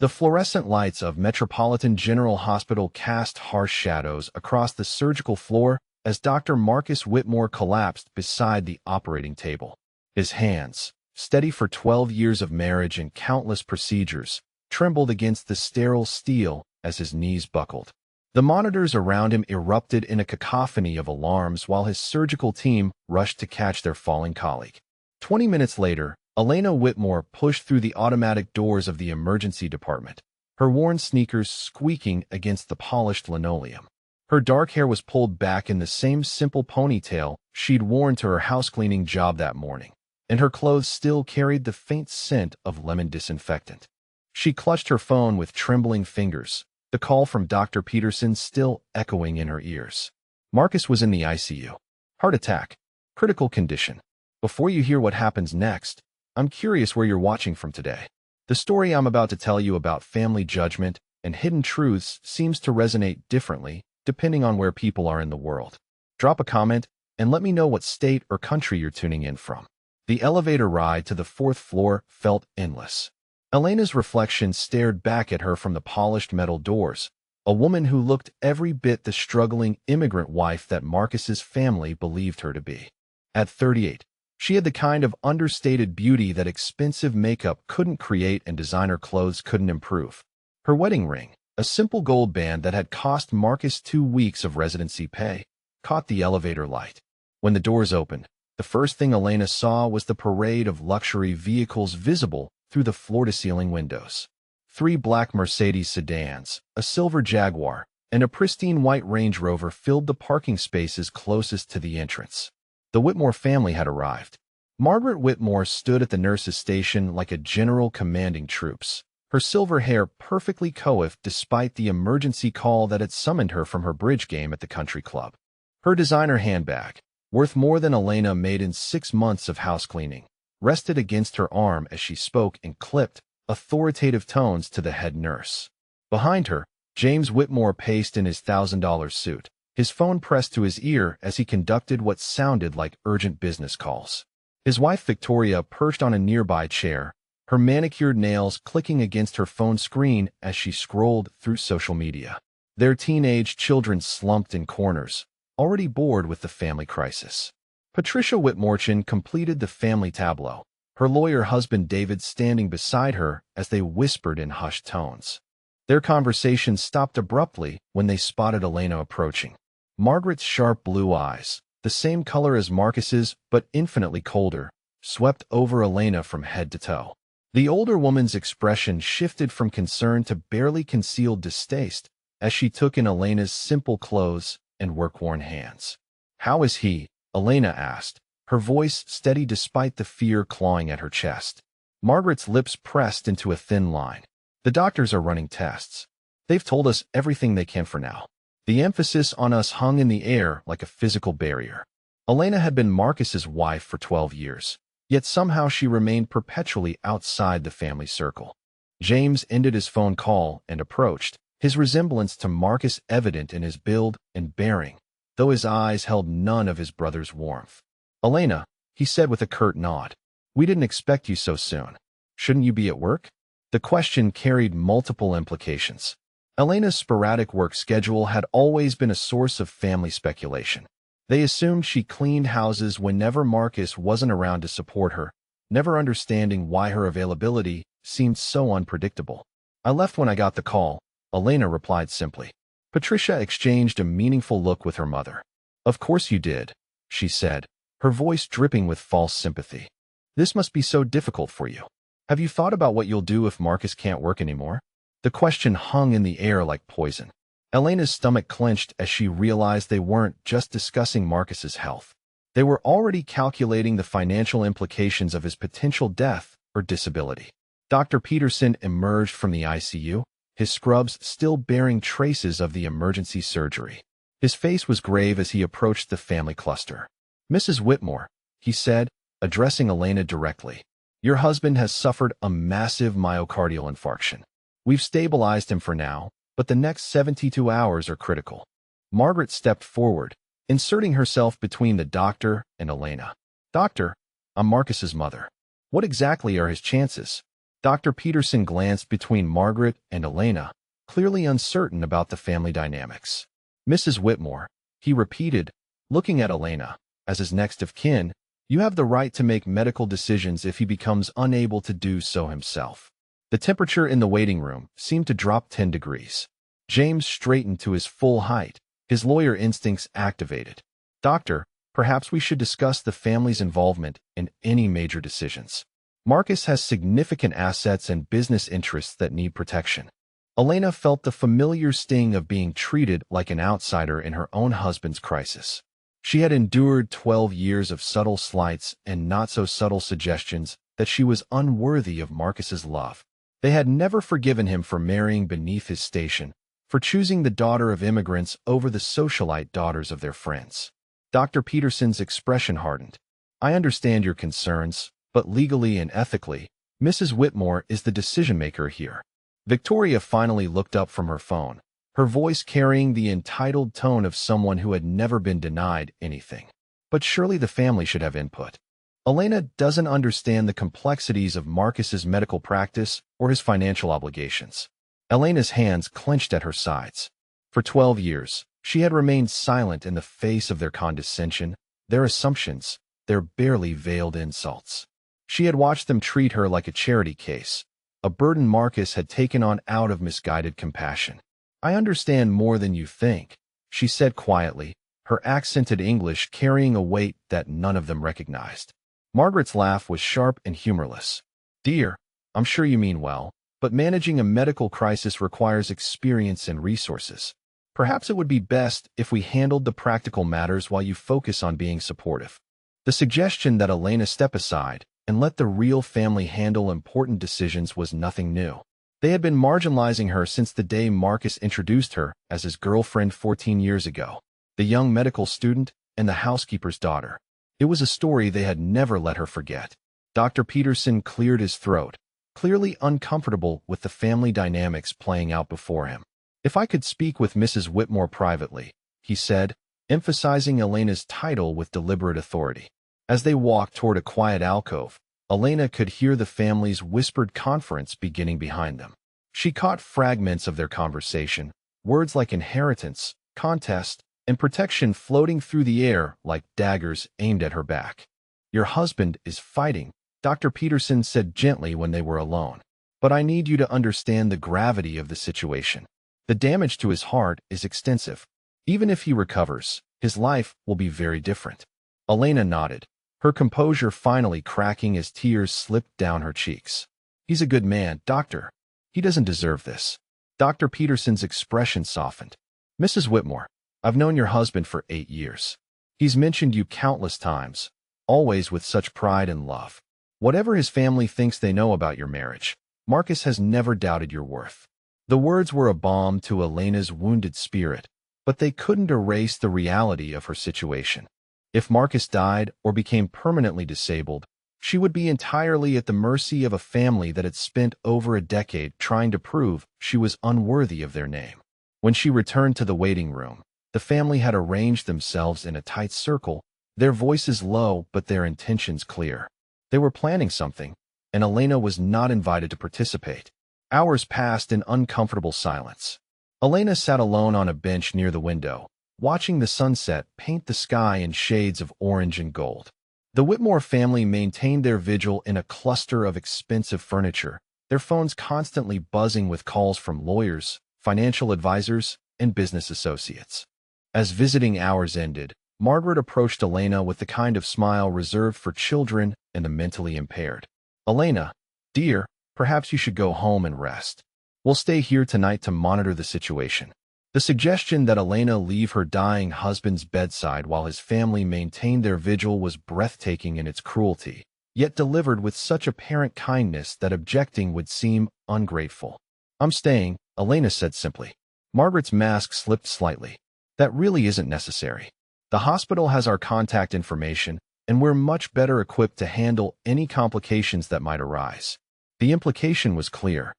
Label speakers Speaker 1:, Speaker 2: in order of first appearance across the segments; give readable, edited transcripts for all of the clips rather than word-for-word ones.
Speaker 1: The fluorescent lights of Metropolitan General Hospital cast harsh shadows across the surgical floor as Dr. Marcus Whitmore collapsed beside the operating table. His hands, steady for 12 years of marriage and countless procedures, trembled against the sterile steel as his knees buckled. The monitors around him erupted in a cacophony of alarms while his surgical team rushed to catch their falling colleague. 20 minutes later, Elena Whitmore pushed through the automatic doors of the emergency department, her worn sneakers squeaking against the polished linoleum. Her dark hair was pulled back in the same simple ponytail she'd worn to her housecleaning job that morning, and her clothes still carried the faint scent of lemon disinfectant. She clutched her phone with trembling fingers, the call from Dr. Peterson still echoing in her ears. Marcus was in the ICU. Heart attack. Critical condition. Before you hear what happens next, I'm curious where you're watching from today. The story I'm about to tell you about family judgment and hidden truths seems to resonate differently depending on where people are in the world. Drop a comment and let me know what state or country you're tuning in from. The elevator ride to the 4th floor felt endless. Elena's reflection stared back at her from the polished metal doors, a woman who looked every bit the struggling immigrant wife that Marcus's family believed her to be. At 38, she had the kind of understated beauty that expensive makeup couldn't create and designer clothes couldn't improve. Her wedding ring, a simple gold band that had cost Marcus 2 weeks of residency pay, caught the elevator light. When the doors opened, the first thing Elena saw was the parade of luxury vehicles visible through the floor-to-ceiling windows. 3 black Mercedes sedans, a silver Jaguar, and a pristine white Range Rover filled the parking spaces closest to the entrance. The Whitmore family had arrived. Margaret Whitmore stood at the nurse's station like a general commanding troops, her silver hair perfectly coiffed despite the emergency call that had summoned her from her bridge game at the country club. Her designer handbag, worth more than Elena made in 6 months of house cleaning, rested against her arm as she spoke in clipped, authoritative tones to the head nurse. Behind her, James Whitmore paced in his $1,000 suit, his phone pressed to his ear as he conducted what sounded like urgent business calls. His wife Victoria perched on a nearby chair, her manicured nails clicking against her phone screen as she scrolled through social media. Their teenage children slumped in corners, already bored with the family crisis. Patricia Whitmorchin completed the family tableau, her lawyer husband David standing beside her as they whispered in hushed tones. Their conversation stopped abruptly when they spotted Elena approaching. Margaret's sharp blue eyes, the same color as Marcus's but infinitely colder, swept over Elena from head to toe. The older woman's expression shifted from concern to barely concealed distaste as she took in Elena's simple clothes and work-worn hands. "How is he?" Elena asked, her voice steady despite the fear clawing at her chest. Margaret's lips pressed into a thin line. "The doctors are running tests. They've told us everything they can for now." The emphasis on us hung in the air like a physical barrier. Elena had been Marcus's wife for 12 years, yet somehow she remained perpetually outside the family circle. James ended his phone call and approached, his resemblance to Marcus evident in his build and bearing, though his eyes held none of his brother's warmth. "Elena," he said with a curt nod, "we didn't expect you so soon. Shouldn't you be at work?" The question carried multiple implications. Elena's sporadic work schedule had always been a source of family speculation. They assumed she cleaned houses whenever Marcus wasn't around to support her, never understanding why her availability seemed so unpredictable. "I left when I got the call," Elena replied simply. Patricia exchanged a meaningful look with her mother. "Of course you did," she said, her voice dripping with false sympathy. "This must be so difficult for you. Have you thought about what you'll do if Marcus can't work anymore?" The question hung in the air like poison. Elena's stomach clenched as she realized they weren't just discussing Marcus's health. They were already calculating the financial implications of his potential death or disability. Dr. Peterson emerged from the ICU, his scrubs still bearing traces of the emergency surgery. His face was grave as he approached the family cluster. "Mrs. Whitmore," he said, addressing Elena directly, "your husband has suffered a massive myocardial infarction. We've stabilized him for now, but the next 72 hours are critical." Margaret stepped forward, inserting herself between the doctor and Elena. "Doctor, I'm Marcus's mother. What exactly are his chances?" Dr. Peterson glanced between Margaret and Elena, clearly uncertain about the family dynamics. Mrs. Whitmore, he repeated, looking at Elena, as his next of kin, you have the right to make medical decisions if he becomes unable to do so himself. The temperature in the waiting room seemed to drop 10 degrees. James straightened to his full height, his lawyer instincts activated. Doctor, perhaps we should discuss the family's involvement in any major decisions. Marcus has significant assets and business interests that need protection. Elena felt the familiar sting of being treated like an outsider in her own husband's crisis. She had endured 12 years of subtle slights and not-so-subtle suggestions that she was unworthy of Marcus's love. They had never forgiven him for marrying beneath his station, for choosing the daughter of immigrants over the socialite daughters of their friends. Dr. Peterson's expression hardened. I understand your concerns, but legally and ethically, Mrs. Whitmore is the decision-maker here. Victoria finally looked up from her phone, her voice carrying the entitled tone of someone who had never been denied anything. But surely the family should have input. Elena doesn't understand the complexities of Marcus's medical practice or his financial obligations. Elena's hands clenched at her sides. For 12 years, she had remained silent in the face of their condescension, their assumptions, their barely veiled insults. She had watched them treat her like a charity case, a burden Marcus had taken on out of misguided compassion. I understand more than you think, she said quietly, her accented English carrying a weight that none of them recognized. Margaret's laugh was sharp and humorless. Dear, I'm sure you mean well, but managing a medical crisis requires experience and resources. Perhaps it would be best if we handled the practical matters while you focus on being supportive. The suggestion that Elena step aside and let the real family handle important decisions was nothing new. They had been marginalizing her since the day Marcus introduced her as his girlfriend 14 years ago, the young medical student and the housekeeper's daughter. It was a story they had never let her forget. Dr. Peterson cleared his throat, clearly uncomfortable with the family dynamics playing out before him. If I could speak with Mrs. Whitmore privately, he said, emphasizing Elena's title with deliberate authority. As they walked toward a quiet alcove, Elena could hear the family's whispered conference beginning behind them. She caught fragments of their conversation, words like inheritance, contest, and protection floating through the air like daggers aimed at her back. Your husband is fighting, Dr. Peterson said gently when they were alone. But I need you to understand the gravity of the situation. The damage to his heart is extensive. Even if he recovers, his life will be very different. Elena nodded, her composure finally cracking as tears slipped down her cheeks. He's a good man, doctor. He doesn't deserve this. Dr. Peterson's expression softened. Mrs. Whitmore, I've known your husband for 8 years. He's mentioned you countless times, always with such pride and love. Whatever his family thinks they know about your marriage, Marcus has never doubted your worth. The words were a balm to Elena's wounded spirit, but they couldn't erase the reality of her situation. If Marcus died or became permanently disabled, she would be entirely at the mercy of a family that had spent over a decade trying to prove she was unworthy of their name. When she returned to the waiting room, the family had arranged themselves in a tight circle, their voices low but their intentions clear. They were planning something, and Elena was not invited to participate. Hours passed in uncomfortable silence. Elena sat alone on a bench near the window, watching the sunset paint the sky in shades of orange and gold. The Whitmore family maintained their vigil in a cluster of expensive furniture, their phones constantly buzzing with calls from lawyers, financial advisors, and business associates. As visiting hours ended, Margaret approached Elena with the kind of smile reserved for children and the mentally impaired. Elena, dear, perhaps you should go home and rest. We'll stay here tonight to monitor the situation. The suggestion that Elena leave her dying husband's bedside while his family maintained their vigil was breathtaking in its cruelty, yet delivered with such apparent kindness that objecting would seem ungrateful. I'm staying, Elena said simply. Margaret's mask slipped slightly. That really isn't necessary. The hospital has our contact information, and we're much better equipped to handle any complications that might arise. The implication was clear.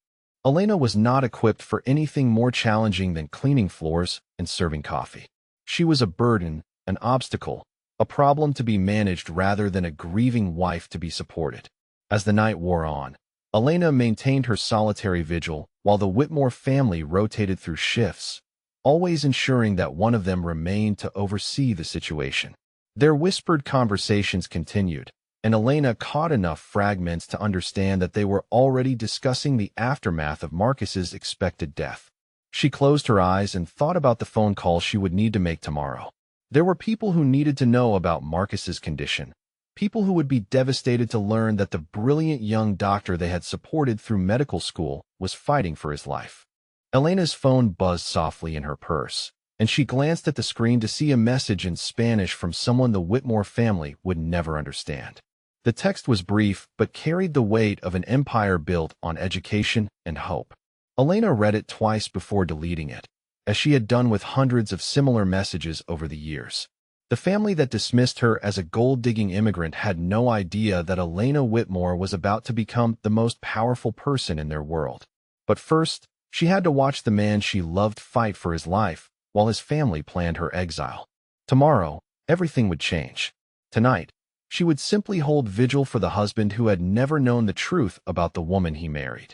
Speaker 1: Elena was not equipped for anything more challenging than cleaning floors and serving coffee. She was a burden, an obstacle, a problem to be managed rather than a grieving wife to be supported. As the night wore on, Elena maintained her solitary vigil while the Whitmore family rotated through shifts, always ensuring that one of them remained to oversee the situation. Their whispered conversations continued, and Elena caught enough fragments to understand that they were already discussing the aftermath of Marcus's expected death. She closed her eyes and thought about the phone call she would need to make tomorrow. There were people who needed to know about Marcus's condition, people who would be devastated to learn that the brilliant young doctor they had supported through medical school was fighting for his life. Elena's phone buzzed softly in her purse, and she glanced at the screen to see a message in Spanish from someone the Whitmore family would never understand. The text was brief but carried the weight of an empire built on education and hope. Elena read it twice before deleting it, as she had done with hundreds of similar messages over the years. The family that dismissed her as a gold-digging immigrant had no idea that Elena Whitmore was about to become the most powerful person in their world. But first, she had to watch the man she loved fight for his life while his family planned her exile. Tomorrow, everything would change. Tonight, she would simply hold vigil for the husband who had never known the truth about the woman he married.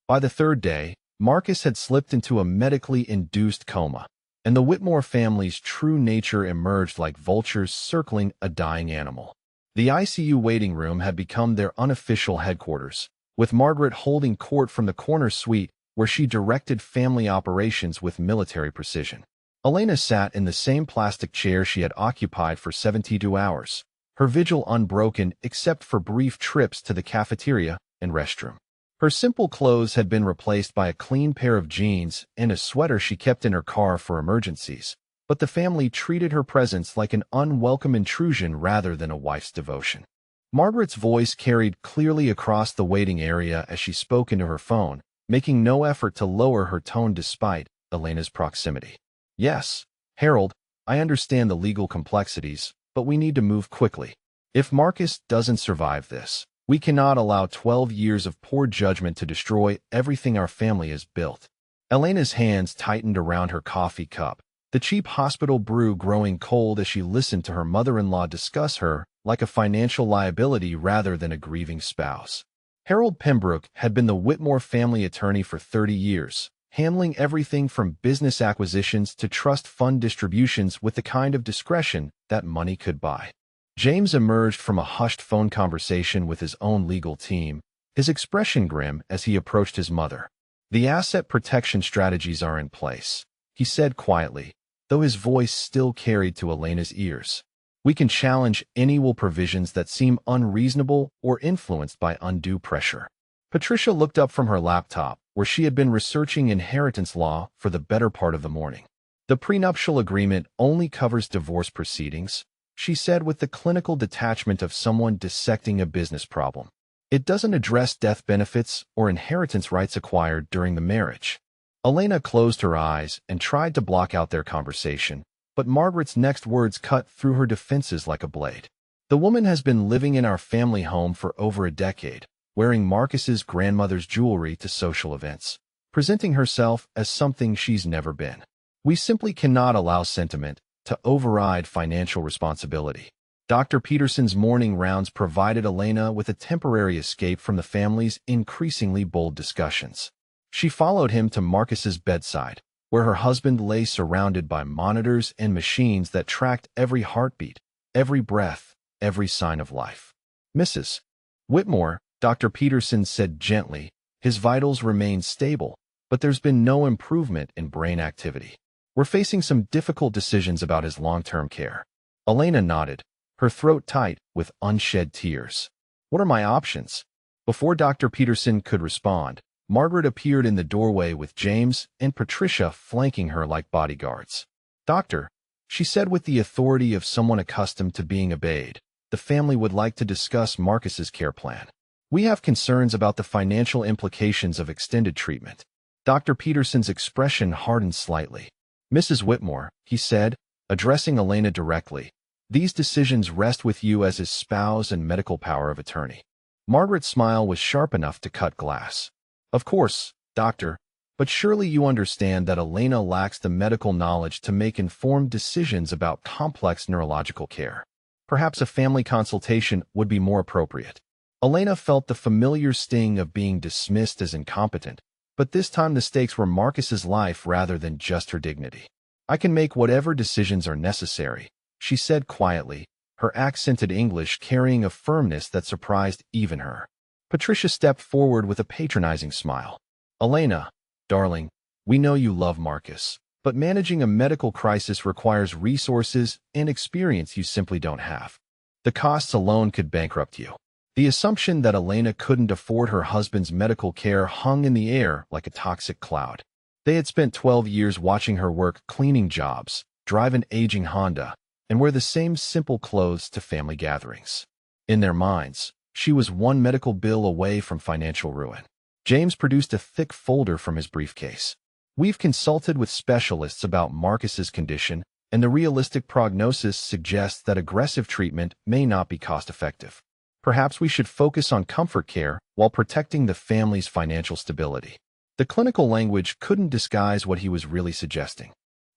Speaker 1: By the third day, Marcus had slipped into a medically induced coma, and the Whitmore family's true nature emerged like vultures circling a dying animal. The ICU waiting room had become their unofficial headquarters, with Margaret holding court from the corner suite where she directed family operations with military precision. Elena sat in the same plastic chair she had occupied for 72 hours, her vigil unbroken except for brief trips to the cafeteria and restroom. Her simple clothes had been replaced by a clean pair of jeans and a sweater she kept in her car for emergencies, but the family treated her presence like an unwelcome intrusion rather than a wife's devotion. Margaret's voice carried clearly across the waiting area as she spoke into her phone, making no effort to lower her tone despite Elena's proximity. "Yes, Harold, I understand the legal complexities, but we need to move quickly. If Marcus doesn't survive this, we cannot allow 12 years of poor judgment to destroy everything our family has built." Elena's hands tightened around her coffee cup, the cheap hospital brew growing cold as she listened to her mother-in-law discuss her like a financial liability rather than a grieving spouse. Harold Pembroke had been the Whitmore family attorney for 30 years, handling everything from business acquisitions to trust fund distributions with the kind of discretion that money could buy. James emerged from a hushed phone conversation with his own legal team, his expression grim as he approached his mother. "The asset protection strategies are in place," he said quietly, though his voice still carried to Elena's ears. "We can challenge any will provisions that seem unreasonable or influenced by undue pressure." Patricia looked up from her laptop, where she had been researching inheritance law for the better part of the morning. "The prenuptial agreement only covers divorce proceedings," she said with the clinical detachment of someone dissecting a business problem. "It doesn't address death benefits or inheritance rights acquired during the marriage." Elena closed her eyes and tried to block out their conversation, but Margaret's next words cut through her defenses like a blade. "The woman has been living in our family home for over a decade, wearing Marcus's grandmother's jewelry to social events, presenting herself as something she's never been. We simply cannot allow sentiment to override financial responsibility." Dr. Peterson's morning rounds provided Elena with a temporary escape from the family's increasingly bold discussions. She followed him to Marcus's bedside, where her husband lay surrounded by monitors and machines that tracked every heartbeat, every breath, every sign of life. "Mrs. Whitmore," Dr. Peterson said gently, "his vitals remain stable, but there's been no improvement in brain activity. We're facing some difficult decisions about his long-term care." Elena nodded, her throat tight with unshed tears. "What are my options?" Before Dr. Peterson could respond, Margaret appeared in the doorway with James and Patricia flanking her like bodyguards. "Doctor," she said with the authority of someone accustomed to being obeyed, "the family would like to discuss Marcus's care plan. We have concerns about the financial implications of extended treatment." Dr. Peterson's expression hardened slightly. "Mrs. Whitmore," he said, addressing Elena directly, "these decisions rest with you as his spouse and medical power of attorney." Margaret's smile was sharp enough to cut glass. "Of course, doctor, but surely you understand that Elena lacks the medical knowledge to make informed decisions about complex neurological care. Perhaps a family consultation would be more appropriate." Elena felt the familiar sting of being dismissed as incompetent, but this time the stakes were Marcus's life rather than just her dignity. "I can make whatever decisions are necessary," she said quietly, her accented English carrying a firmness that surprised even her. Patricia stepped forward with a patronizing smile. "Elena, darling, we know you love Marcus, but managing a medical crisis requires resources and experience you simply don't have. The costs alone could bankrupt you." The assumption that Elena couldn't afford her husband's medical care hung in the air like a toxic cloud. They had spent 12 years watching her work cleaning jobs, drive an aging Honda, and wear the same simple clothes to family gatherings. In their minds, she was one medical bill away from financial ruin. James produced a thick folder from his briefcase. "We've consulted with specialists about Marcus's condition, and the realistic prognosis suggests that aggressive treatment may not be cost-effective. Perhaps we should focus on comfort care while protecting the family's financial stability." The clinical language couldn't disguise what he was really suggesting.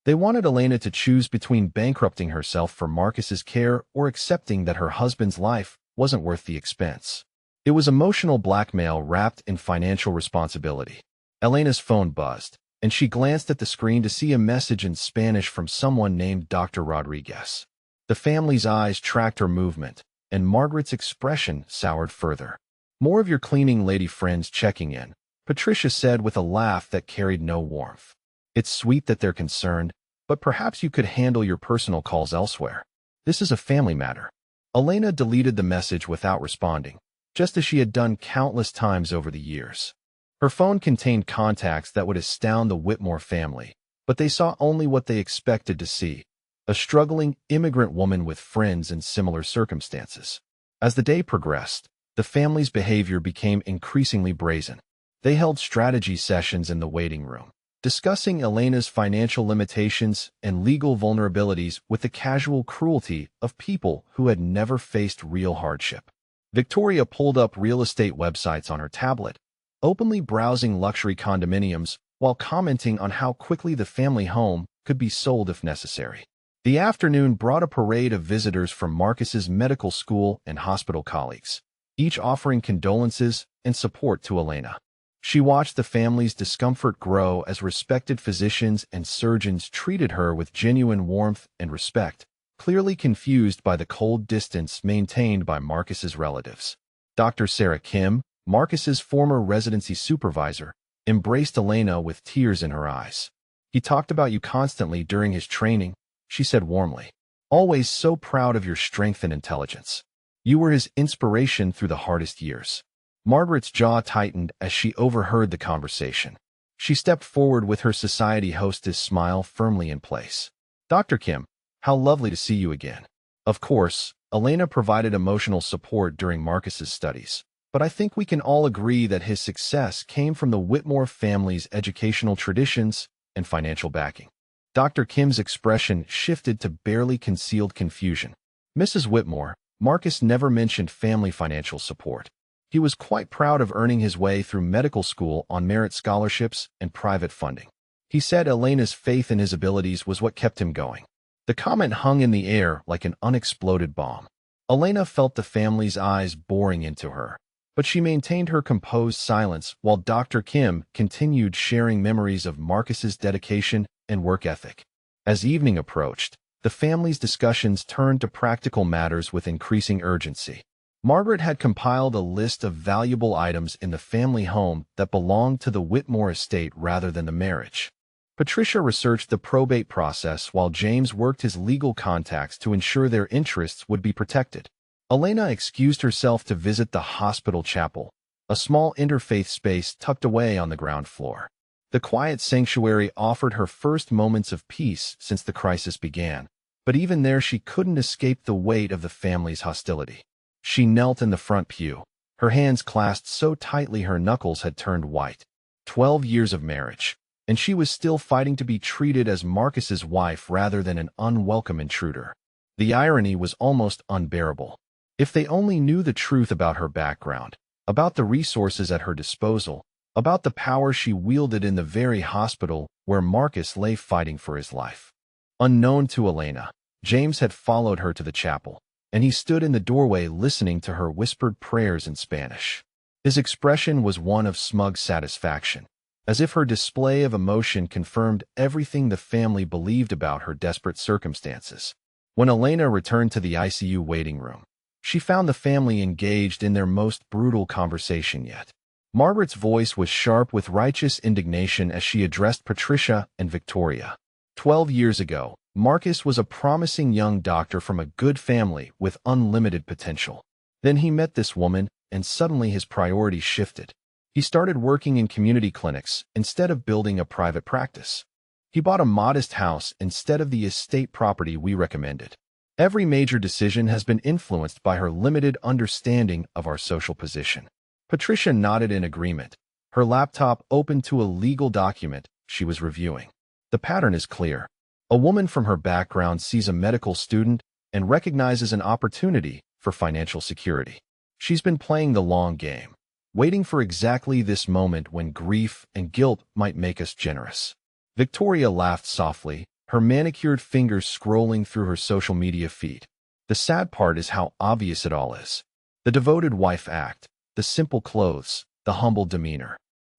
Speaker 1: They wanted Elena to choose between bankrupting herself for Marcus's care or accepting that her husband's life wasn't worth the expense. It was emotional blackmail wrapped in financial responsibility. Elena's phone buzzed, and she glanced at the screen to see a message in Spanish from someone named Dr. Rodriguez. The family's eyes tracked her movement, and Margaret's expression soured further. "More of your cleaning lady friends checking in," Patricia said with a laugh that carried no warmth. "It's sweet that they're concerned, but perhaps you could handle your personal calls elsewhere. This is a family matter." Elena deleted the message without responding, just as she had done countless times over the years. Her phone contained contacts that would astound the Whitmore family, but they saw only what they expected to see: a struggling immigrant woman with friends in similar circumstances. As the day progressed, the family's behavior became increasingly brazen. They held strategy sessions in the waiting room, discussing Elena's financial limitations and legal vulnerabilities with the casual cruelty of people who had never faced real hardship. Victoria pulled up real estate websites on her tablet, openly browsing luxury condominiums while commenting on how quickly the family home could be sold if necessary. The afternoon brought a parade of visitors from Marcus's medical school and hospital colleagues, each offering condolences and support to Elena. She watched the family's discomfort grow as respected physicians and surgeons treated her with genuine warmth and respect, clearly confused by the cold distance maintained by Marcus's relatives. Dr. Sarah Kim, Marcus's former residency supervisor, embraced Elena with tears in her eyes. "He talked about you constantly during his training," she said warmly. "Always so proud of your strength and intelligence. You were his inspiration through the hardest years." Margaret's jaw tightened as she overheard the conversation. She stepped forward with her society hostess smile firmly in place. "Dr. Kim, how lovely to see you again." Of course, Elena provided emotional support during Marcus's studies, but I think we can all agree that his success came from the Whitmore family's educational traditions and financial backing. Dr. Kim's expression shifted to barely concealed confusion. "Mrs. Whitmore, Marcus never mentioned family financial support. He was quite proud of earning his way through medical school on merit scholarships and private funding. He said Elena's faith in his abilities was what kept him going." The comment hung in the air like an unexploded bomb. Elena felt the family's eyes boring into her, but she maintained her composed silence while Dr. Kim continued sharing memories of Marcus's dedication and work ethic. As evening approached, the family's discussions turned to practical matters with increasing urgency. Margaret had compiled a list of valuable items in the family home that belonged to the Whitmore estate rather than the marriage. Patricia researched the probate process while James worked his legal contacts to ensure their interests would be protected. Elena excused herself to visit the hospital chapel, a small interfaith space tucked away on the ground floor. The quiet sanctuary offered her first moments of peace since the crisis began, but even there she couldn't escape the weight of the family's hostility. She knelt in the front pew, her hands clasped so tightly her knuckles had turned white. 12 years of marriage, and she was still fighting to be treated as Marcus's wife rather than an unwelcome intruder. The irony was almost unbearable. If they only knew the truth about her background, about the resources at her disposal, about the power she wielded in the very hospital where Marcus lay fighting for his life. Unknown to Elena, James had followed her to the chapel, and he stood in the doorway listening to her whispered prayers in Spanish. His expression was one of smug satisfaction, as if her display of emotion confirmed everything the family believed about her desperate circumstances. When Elena returned to the ICU waiting room, she found the family engaged in their most brutal conversation yet. Margaret's voice was sharp with righteous indignation as she addressed Patricia and Victoria. 12 years ago, Marcus was a promising young doctor from a good family with unlimited potential. Then he met this woman, and suddenly his priorities shifted. He started working in community clinics instead of building a private practice. He bought a modest house instead of the estate property we recommended. Every major decision has been influenced by her limited understanding of our social position. Patricia nodded in agreement, her laptop open to a legal document she was reviewing. The pattern is clear. A woman from her background sees a medical student and recognizes an opportunity for financial security. She's been playing the long game, waiting for exactly this moment when grief and guilt might make us generous. Victoria laughed softly, her manicured fingers scrolling through her social media feed. The sad part is how obvious it all is. The devoted wife act, the simple clothes, the humble demeanor.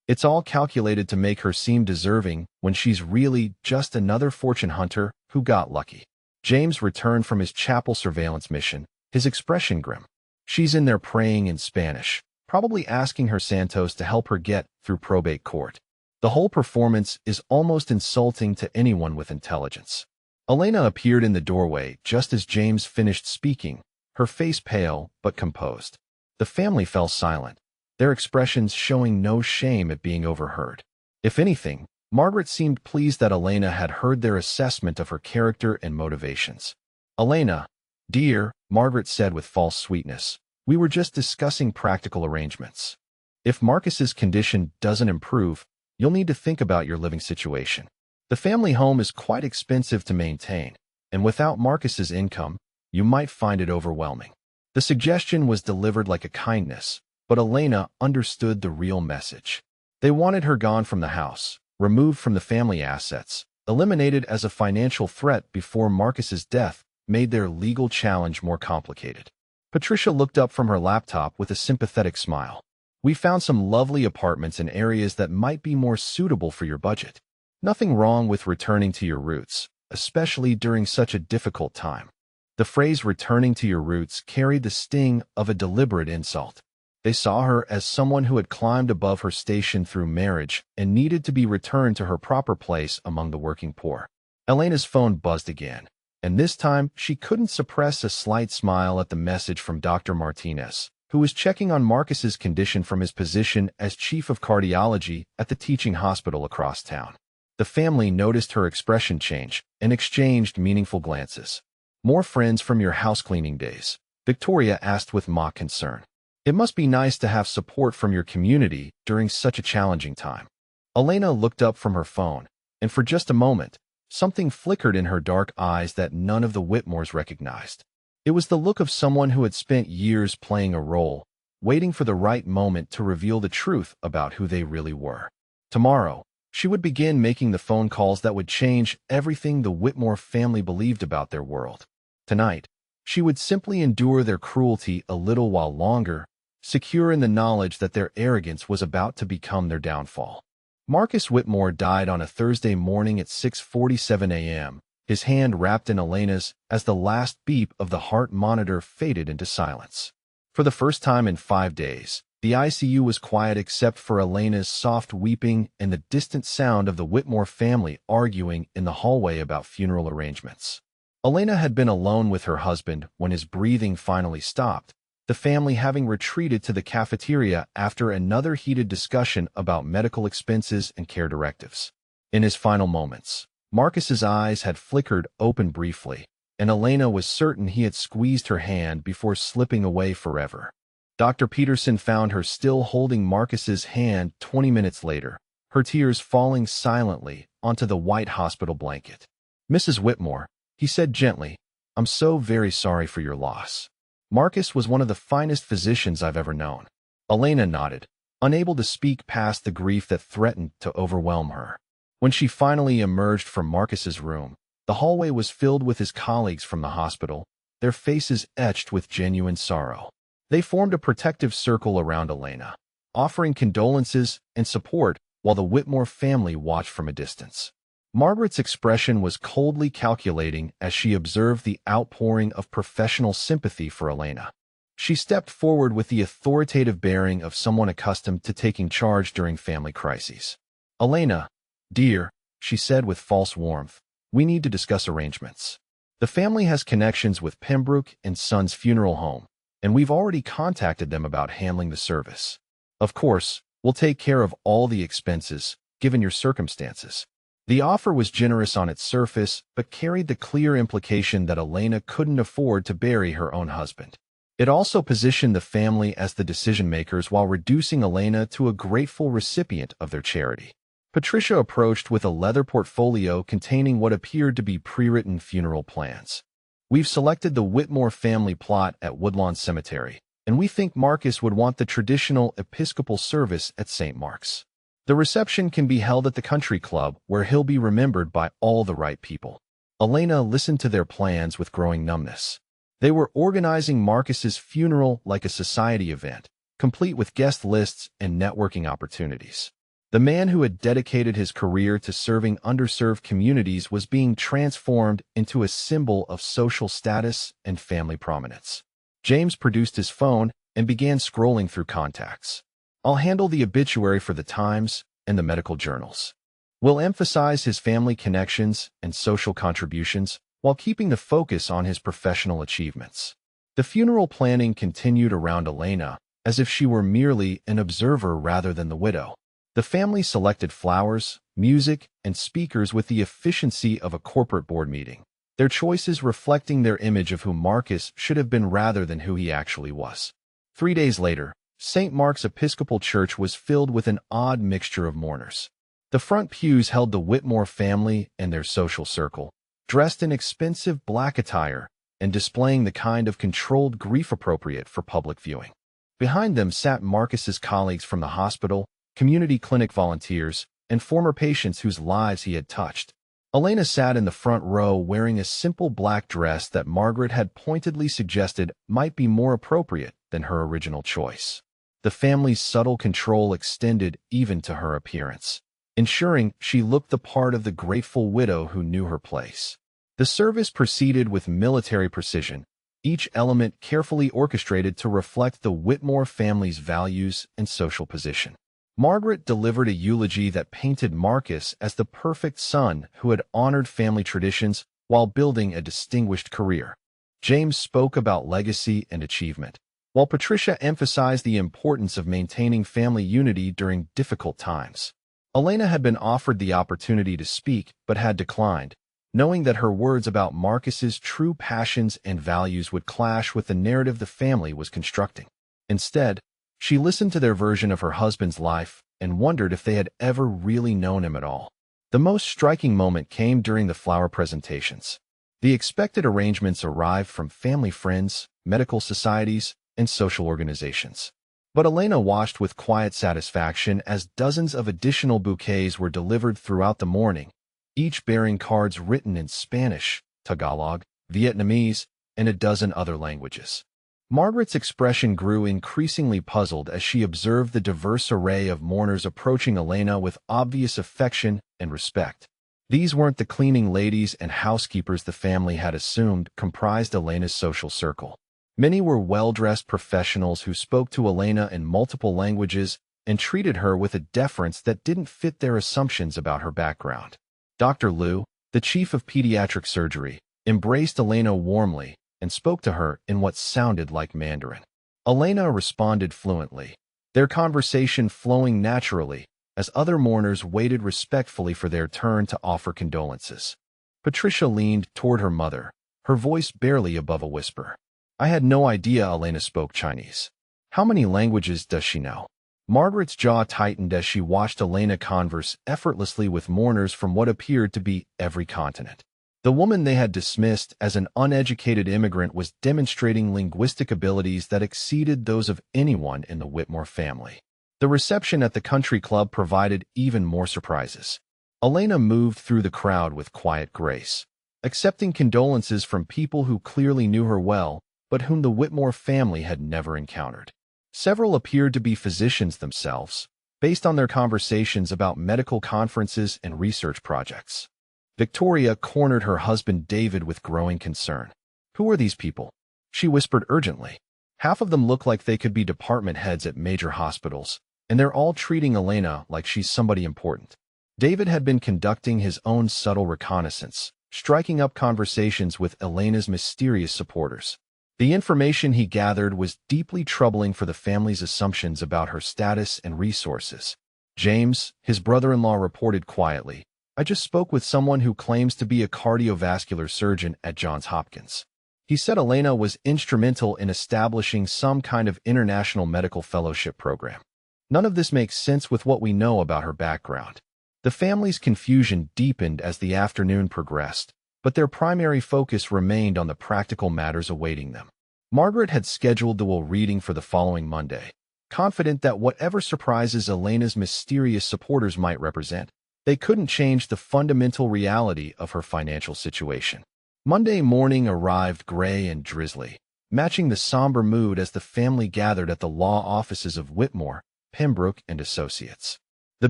Speaker 1: It's all calculated to make her seem deserving when she's really just another fortune hunter who got lucky. James returned from his chapel surveillance mission, his expression grim. She's in there praying in Spanish, probably asking her Santos to help her get through probate court. The whole performance is almost insulting to anyone with intelligence. Elena appeared in the doorway just as James finished speaking, her face pale but composed. The family fell silent, their expressions showing no shame at being overheard. If anything, Margaret seemed pleased that Elena had heard their assessment of her character and motivations. "Elena, dear," Margaret said with false sweetness, "we were just discussing practical arrangements. If Marcus's condition doesn't improve, you'll need to think about your living situation. The family home is quite expensive to maintain, and without Marcus's income, you might find it overwhelming." The suggestion was delivered like a kindness, but Elena understood the real message. They wanted her gone from the house, removed from the family assets, eliminated as a financial threat before Marcus's death made their legal challenge more complicated. Patricia looked up from her laptop with a sympathetic smile. "We found some lovely apartments in areas that might be more suitable for your budget. Nothing wrong with returning to your roots, especially during such a difficult time." The phrase "returning to your roots" carried the sting of a deliberate insult. They saw her as someone who had climbed above her station through marriage and needed to be returned to her proper place among the working poor. Elena's phone buzzed again, and this time she couldn't suppress a slight smile at the message from Dr. Martinez, who was checking on Marcus's condition from his position as chief of cardiology at the teaching hospital across town. The family noticed her expression change and exchanged meaningful glances. "More friends from your housecleaning days?" Victoria asked with mock concern. "It must be nice to have support from your community during such a challenging time." Elena looked up from her phone, and for just a moment, something flickered in her dark eyes that none of the Whitmores recognized. It was the look of someone who had spent years playing a role, waiting for the right moment to reveal the truth about who they really were. Tomorrow, she would begin making the phone calls that would change everything the Whitmore family believed about their world. Tonight, she would simply endure their cruelty a little while longer, secure in the knowledge that their arrogance was about to become their downfall. Marcus Whitmore died on a Thursday morning at 6:47 a.m., his hand wrapped in Elena's as the last beep of the heart monitor faded into silence. For the first time in 5 days, the ICU was quiet except for Elena's soft weeping and the distant sound of the Whitmore family arguing in the hallway about funeral arrangements. Elena had been alone with her husband when his breathing finally stopped, the family having retreated to the cafeteria after another heated discussion about medical expenses and care directives. In his final moments, Marcus's eyes had flickered open briefly, and Elena was certain he had squeezed her hand before slipping away forever. Dr. Peterson found her still holding Marcus's hand 20 minutes later, her tears falling silently onto the white hospital blanket. "Mrs. Whitmore," he said gently, "I'm so very sorry for your loss. Marcus was one of the finest physicians I've ever known." Elena nodded, unable to speak past the grief that threatened to overwhelm her. When she finally emerged from Marcus's room, the hallway was filled with his colleagues from the hospital, their faces etched with genuine sorrow. They formed a protective circle around Elena, offering condolences and support while the Whitmore family watched from a distance. Margaret's expression was coldly calculating as she observed the outpouring of professional sympathy for Elena. She stepped forward with the authoritative bearing of someone accustomed to taking charge during family crises. "Elena, dear," she said with false warmth, "we need to discuss arrangements. The family has connections with Pembroke and Sons Funeral Home, and we've already contacted them about handling the service. Of course, we'll take care of all the expenses, given your circumstances." The offer was generous on its surface, but carried the clear implication that Elena couldn't afford to bury her own husband. It also positioned the family as the decision-makers while reducing Elena to a grateful recipient of their charity. Patricia approached with a leather portfolio containing what appeared to be pre-written funeral plans. "We've selected the Whitmore family plot at Woodlawn Cemetery, and we think Marcus would want the traditional Episcopal service at St. Mark's. The reception can be held at the country club, where he'll be remembered by all the right people." Elena listened to their plans with growing numbness. They were organizing Marcus's funeral like a society event, complete with guest lists and networking opportunities. The man who had dedicated his career to serving underserved communities was being transformed into a symbol of social status and family prominence. James produced his phone and began scrolling through contacts. "I'll handle the obituary for the Times and the medical journals. We'll emphasize his family connections and social contributions while keeping the focus on his professional achievements." The funeral planning continued around Elena, as if she were merely an observer rather than the widow. The family selected flowers, music, and speakers with the efficiency of a corporate board meeting, their choices reflecting their image of who Marcus should have been rather than who he actually was. 3 days later, St. Mark's Episcopal Church was filled with an odd mixture of mourners. The front pews held the Whitmore family and their social circle, dressed in expensive black attire and displaying the kind of controlled grief appropriate for public viewing. Behind them sat Marcus's colleagues from the hospital, community clinic volunteers, and former patients whose lives he had touched. Elena sat in the front row wearing a simple black dress that Margaret had pointedly suggested might be more appropriate than her original choice. The family's subtle control extended even to her appearance, ensuring she looked the part of the grateful widow who knew her place. The service proceeded with military precision, each element carefully orchestrated to reflect the Whitmore family's values and social position. Margaret delivered a eulogy that painted Marcus as the perfect son who had honored family traditions while building a distinguished career. James spoke about legacy and achievement, while Patricia emphasized the importance of maintaining family unity during difficult times. Elena had been offered the opportunity to speak but had declined, knowing that her words about Marcus's true passions and values would clash with the narrative the family was constructing. Instead, she listened to their version of her husband's life and wondered if they had ever really known him at all. The most striking moment came during the flower presentations. The expected arrangements arrived from family friends, medical societies, and social organizations. But Elena watched with quiet satisfaction as dozens of additional bouquets were delivered throughout the morning, each bearing cards written in Spanish, Tagalog, Vietnamese, and a dozen other languages. Margaret's expression grew increasingly puzzled as she observed the diverse array of mourners approaching Elena with obvious affection and respect. These weren't the cleaning ladies and housekeepers the family had assumed comprised Elena's social circle. Many were well-dressed professionals who spoke to Elena in multiple languages and treated her with a deference that didn't fit their assumptions about her background. Dr. Liu, the chief of pediatric surgery, embraced Elena warmly and spoke to her in what sounded like Mandarin. Elena responded fluently, their conversation flowing naturally as other mourners waited respectfully for their turn to offer condolences. Patricia leaned toward her mother, her voice barely above a whisper. "I had no idea Elena spoke Chinese. How many languages does she know?" Margaret's jaw tightened as she watched Elena converse effortlessly with mourners from what appeared to be every continent. The woman they had dismissed as an uneducated immigrant was demonstrating linguistic abilities that exceeded those of anyone in the Whitmore family. The reception at the country club provided even more surprises. Elena moved through the crowd with quiet grace, accepting condolences from people who clearly knew her well, but whom the Whitmore family had never encountered. Several appeared to be physicians themselves, based on their conversations about medical conferences and research projects. Victoria cornered her husband David with growing concern. "Who are these people?" she whispered urgently. "Half of them look like they could be department heads at major hospitals, and they're all treating Elena like she's somebody important." David had been conducting his own subtle reconnaissance, striking up conversations with Elena's mysterious supporters. The information he gathered was deeply troubling for the family's assumptions about her status and resources. James, his brother-in-law, reported quietly, "I just spoke with someone who claims to be a cardiovascular surgeon at Johns Hopkins. He said Elena was instrumental in establishing some kind of international medical fellowship program. None of this makes sense with what we know about her background." The family's confusion deepened as the afternoon progressed, but their primary focus remained on the practical matters awaiting them. Margaret had scheduled the will reading for the following Monday, confident that whatever surprises Elena's mysterious supporters might represent, they couldn't change the fundamental reality of her financial situation. Monday morning arrived gray and drizzly, matching the somber mood as the family gathered at the law offices of Whitmore, Pembroke and Associates. The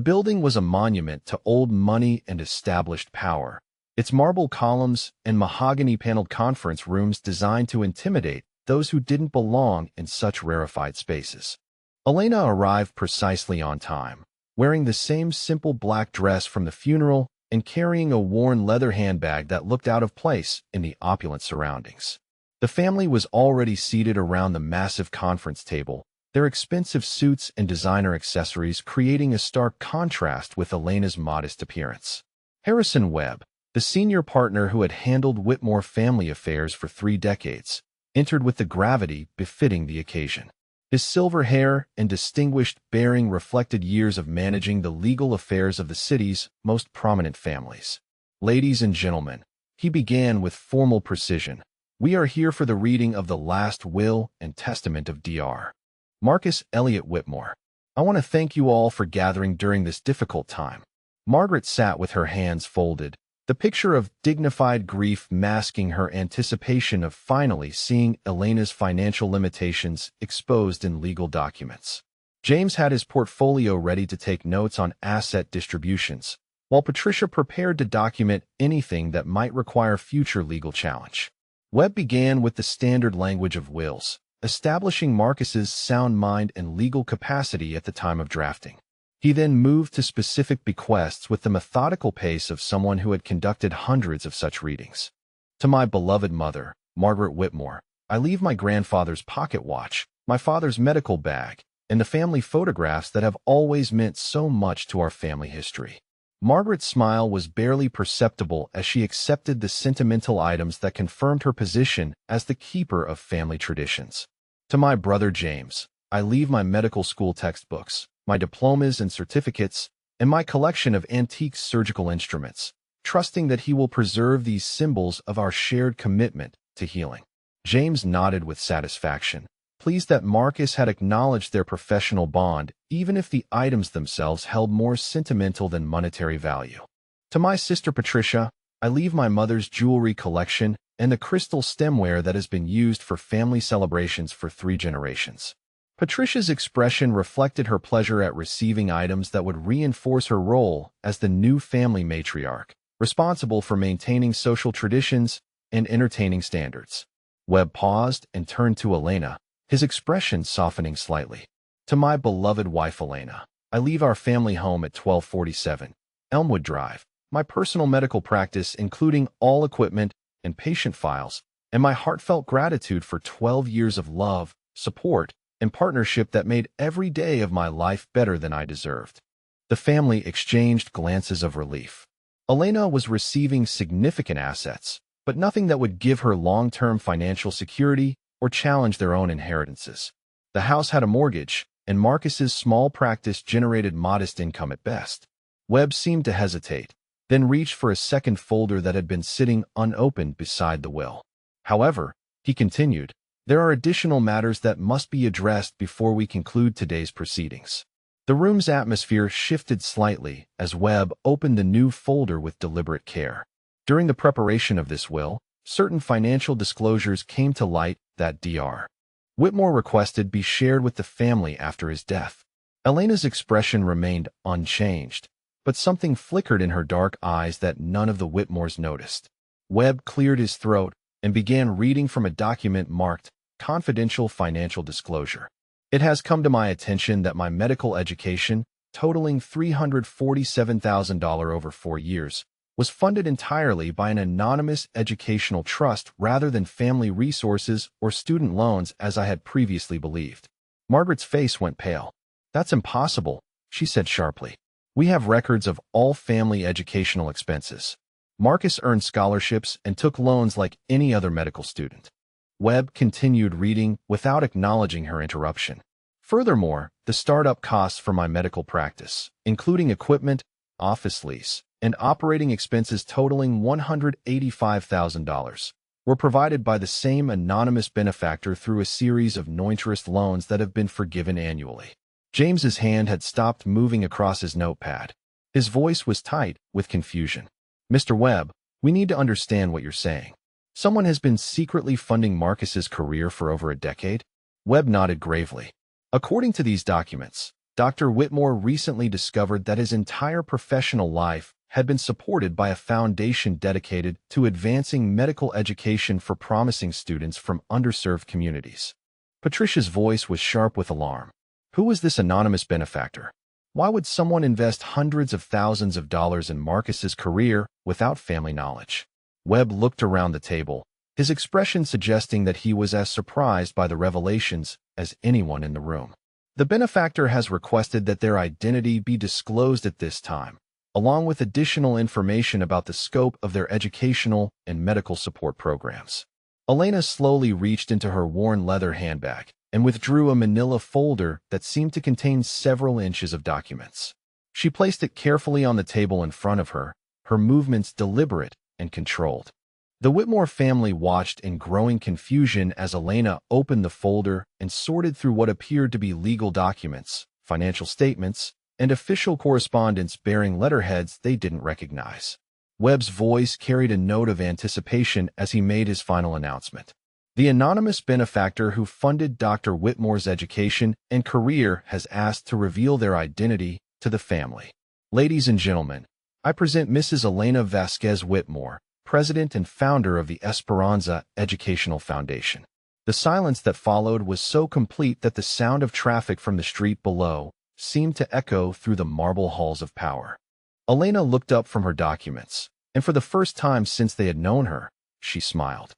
Speaker 1: building was a monument to old money and established power, its marble columns and mahogany-paneled conference rooms designed to intimidate those who didn't belong in such rarefied spaces. Elena arrived precisely on time, wearing the same simple black dress from the funeral and carrying a worn leather handbag that looked out of place in the opulent surroundings. The family was already seated around the massive conference table, their expensive suits and designer accessories creating a stark contrast with Elena's modest appearance. Harrison Webb, the senior partner who had handled Whitmore family affairs for 3 decades, entered with the gravity befitting the occasion. His silver hair and distinguished bearing reflected years of managing the legal affairs of the city's most prominent families. "Ladies and gentlemen," he began with formal precision, "we are here for the reading of the last will and testament of Dr. Marcus Elliot Whitmore. I want to thank you all for gathering during this difficult time." Margaret sat with her hands folded, the picture of dignified grief masking her anticipation of finally seeing Elena's financial limitations exposed in legal documents. James had his portfolio ready to take notes on asset distributions, while Patricia prepared to document anything that might require future legal challenge. Webb began with the standard language of wills, establishing Marcus's sound mind and legal capacity at the time of drafting. He then moved to specific bequests with the methodical pace of someone who had conducted hundreds of such readings. "To my beloved mother, Margaret Whitmore, I leave my grandfather's pocket watch, my father's medical bag, and the family photographs that have always meant so much to our family history." Margaret's smile was barely perceptible as she accepted the sentimental items that confirmed her position as the keeper of family traditions. "To my brother James, I leave my medical school textbooks, my diplomas and certificates, and my collection of antique surgical instruments, trusting that he will preserve these symbols of our shared commitment to healing." James nodded with satisfaction, pleased that Marcus had acknowledged their professional bond, even if the items themselves held more sentimental than monetary value. "To my sister Patricia, I leave my mother's jewelry collection and the crystal stemware that has been used for family celebrations for 3 generations." Patricia's expression reflected her pleasure at receiving items that would reinforce her role as the new family matriarch, responsible for maintaining social traditions and entertaining standards. Webb paused and turned to Elena, his expression softening slightly. "To my beloved wife Elena, I leave our family home at 1247 Elmwood Drive, my personal medical practice including all equipment and patient files, and my heartfelt gratitude for 12 years of love, support, and partnership that made every day of my life better than I deserved." The family exchanged glances of relief. Elena was receiving significant assets, but nothing that would give her long-term financial security or challenge their own inheritances. The house had a mortgage, and Marcus's small practice generated modest income at best. Webb seemed to hesitate, then reached for a second folder that had been sitting unopened beside the will. "However," he continued, "there are additional matters that must be addressed before we conclude today's proceedings." The room's atmosphere shifted slightly as Webb opened the new folder with deliberate care. During the preparation of this will, certain financial disclosures came to light that Dr. Whitmore requested be shared with the family after his death. Elena's expression remained unchanged, but something flickered in her dark eyes that none of the Whitmores noticed. Webb cleared his throat and began reading from a document marked Confidential Financial Disclosure. It has come to my attention that my medical education, totaling $347,000 over 4 years, was funded entirely by an anonymous educational trust rather than family resources or student loans as I had previously believed. Margaret's face went pale. "That's impossible," she said sharply. "We have records of all family educational expenses. Marcus earned scholarships and took loans like any other medical student." Webb continued reading without acknowledging her interruption. "Furthermore, the startup costs for my medical practice, including equipment, office lease, and operating expenses totaling $185,000, were provided by the same anonymous benefactor through a series of no-interest loans that have been forgiven annually." James's hand had stopped moving across his notepad. His voice was tight with confusion. "Mr. Webb, we need to understand what you're saying. Someone has been secretly funding Marcus's career for over a decade?" Webb nodded gravely. "According to these documents, Dr. Whitmore recently discovered that his entire professional life had been supported by a foundation dedicated to advancing medical education for promising students from underserved communities." Patricia's voice was sharp with alarm. "Who was this anonymous benefactor? Why would someone invest hundreds of thousands of dollars in Marcus's career without family knowledge?" Webb looked around the table, his expression suggesting that he was as surprised by the revelations as anyone in the room. "The benefactor has requested that their identity be disclosed at this time, along with additional information about the scope of their educational and medical support programs." Elena slowly reached into her worn leather handbag and withdrew a manila folder that seemed to contain several inches of documents. She placed it carefully on the table in front of her, her movements deliberate and controlled. The Whitmore family watched in growing confusion as Elena opened the folder and sorted through what appeared to be legal documents, financial statements, and official correspondence bearing letterheads they didn't recognize. Webb's voice carried a note of anticipation as he made his final announcement. "The anonymous benefactor who funded Dr. Whitmore's education and career has asked to reveal their identity to the family. Ladies and gentlemen, I present Mrs. Elena Vasquez Whitmore, president and founder of the Esperanza Educational Foundation." The silence that followed was so complete that the sound of traffic from the street below seemed to echo through the marble halls of power. Elena looked up from her documents, and for the first time since they had known her, she smiled.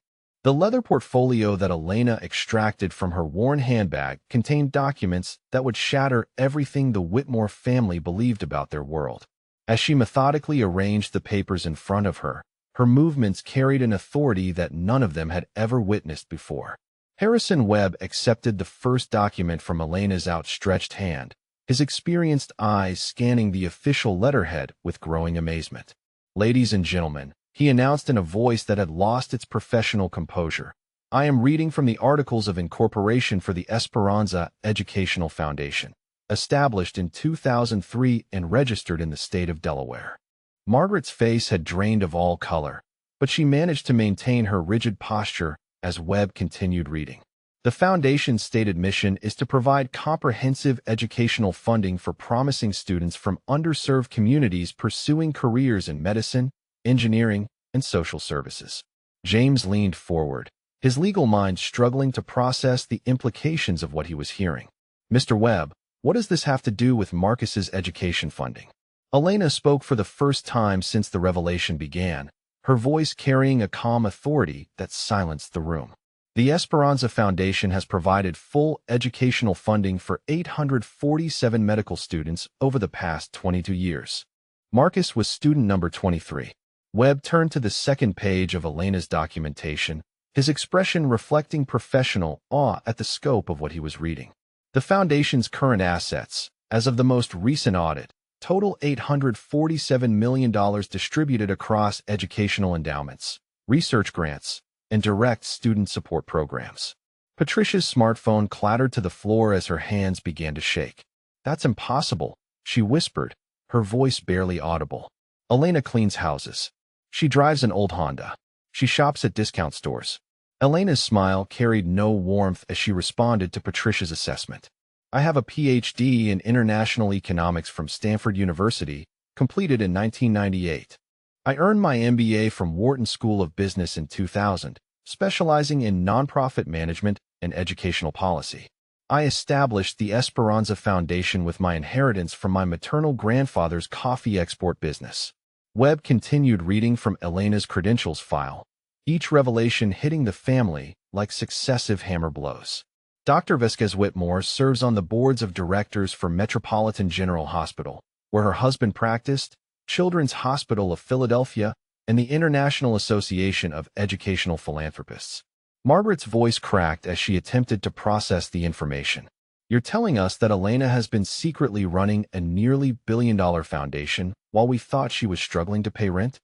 Speaker 1: The leather portfolio that Elena extracted from her worn handbag contained documents that would shatter everything the Whitmore family believed about their world. As she methodically arranged the papers in front of her, her movements carried an authority that none of them had ever witnessed before. Harrison Webb accepted the first document from Elena's outstretched hand, his experienced eyes scanning the official letterhead with growing amazement. "Ladies and gentlemen," he announced in a voice that had lost its professional composure, "I am reading from the Articles of Incorporation for the Esperanza Educational Foundation, established in 2003 and registered in the state of Delaware." Margaret's face had drained of all color, but she managed to maintain her rigid posture as Webb continued reading. "The foundation's stated mission is to provide comprehensive educational funding for promising students from underserved communities pursuing careers in medicine, engineering, and social services." James leaned forward, his legal mind struggling to process the implications of what he was hearing. "Mr. Webb, what does this have to do with Marcus's education funding?" Elena spoke for the first time since the revelation began, her voice carrying a calm authority that silenced the room. "The Esperanza Foundation has provided full educational funding for 847 medical students over the past 22 years. Marcus was student number 23. Webb turned to the second page of Elena's documentation, his expression reflecting professional awe at the scope of what he was reading. The Foundation's current assets, as of the most recent audit, total $847 million distributed across educational endowments, research grants, and direct student support programs. Patricia's smartphone clattered to the floor as her hands began to shake. "That's impossible," she whispered, her voice barely audible. "Elena cleans houses. She drives an old Honda. She shops at discount stores. Elena's smile carried no warmth as she responded to Patricia's assessment. I have a PhD in International Economics from Stanford University, completed in 1998. I earned my MBA from Wharton School of Business in 2000, specializing in nonprofit management and educational policy. I established the Esperanza Foundation with my inheritance from my maternal grandfather's coffee export business. Webb continued reading from Elena's credentials file, each revelation hitting the family like successive hammer blows. Dr. Vasquez Whitmore serves on the boards of directors for Metropolitan General Hospital, where her husband practiced, Children's Hospital of Philadelphia, and the International Association of Educational Philanthropists. Margaret's voice cracked as she attempted to process the information. You're telling us that Elena has been secretly running a nearly billion-dollar foundation while we thought she was struggling to pay rent?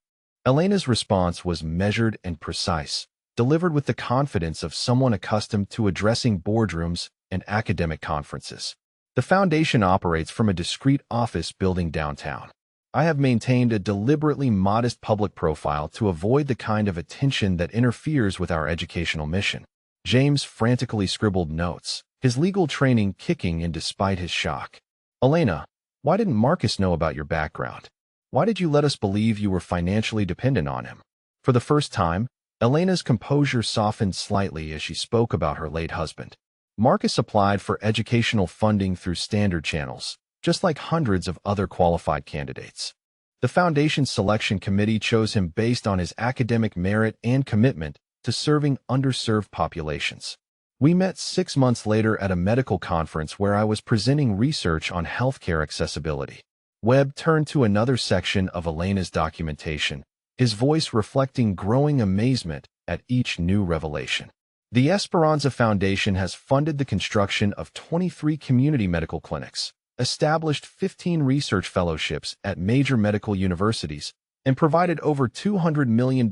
Speaker 1: Elena's response was measured and precise, delivered with the confidence of someone accustomed to addressing boardrooms and academic conferences. The foundation operates from a discreet office building downtown. I have maintained a deliberately modest public profile to avoid the kind of attention that interferes with our educational mission. James frantically scribbled notes, his legal training kicking in despite his shock. Elena, why didn't Marcus know about your background? Why did you let us believe you were financially dependent on him? For the first time, Elena's composure softened slightly as she spoke about her late husband. Marcus applied for educational funding through standard channels, just like hundreds of other qualified candidates. The foundation's selection committee chose him based on his academic merit and commitment to serving underserved populations. We met 6 months later at a medical conference where I was presenting research on healthcare accessibility. Webb turned to another section of Elena's documentation, his voice reflecting growing amazement at each new revelation. The Esperanza Foundation has funded the construction of 23 community medical clinics, established 15 research fellowships at major medical universities, and provided over $200 million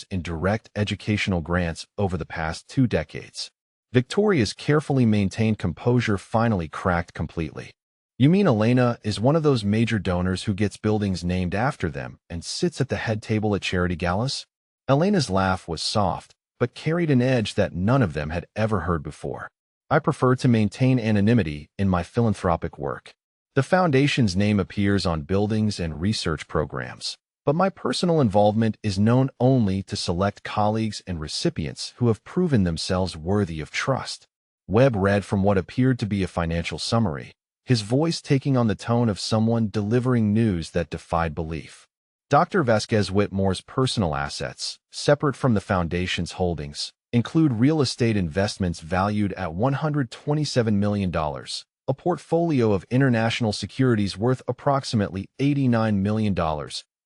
Speaker 1: in direct educational grants over the past 2 decades. Victoria's carefully maintained composure finally cracked completely. You mean Elena is one of those major donors who gets buildings named after them and sits at the head table at charity galas? Elena's laugh was soft, but carried an edge that none of them had ever heard before. I prefer to maintain anonymity in my philanthropic work. The foundation's name appears on buildings and research programs, but my personal involvement is known only to select colleagues and recipients who have proven themselves worthy of trust. Webb read from what appeared to be a financial summary, his voice taking on the tone of someone delivering news that defied belief. Dr. Vasquez Whitmore's personal assets, separate from the foundation's holdings, include real estate investments valued at $127 million, a portfolio of international securities worth approximately $89 million,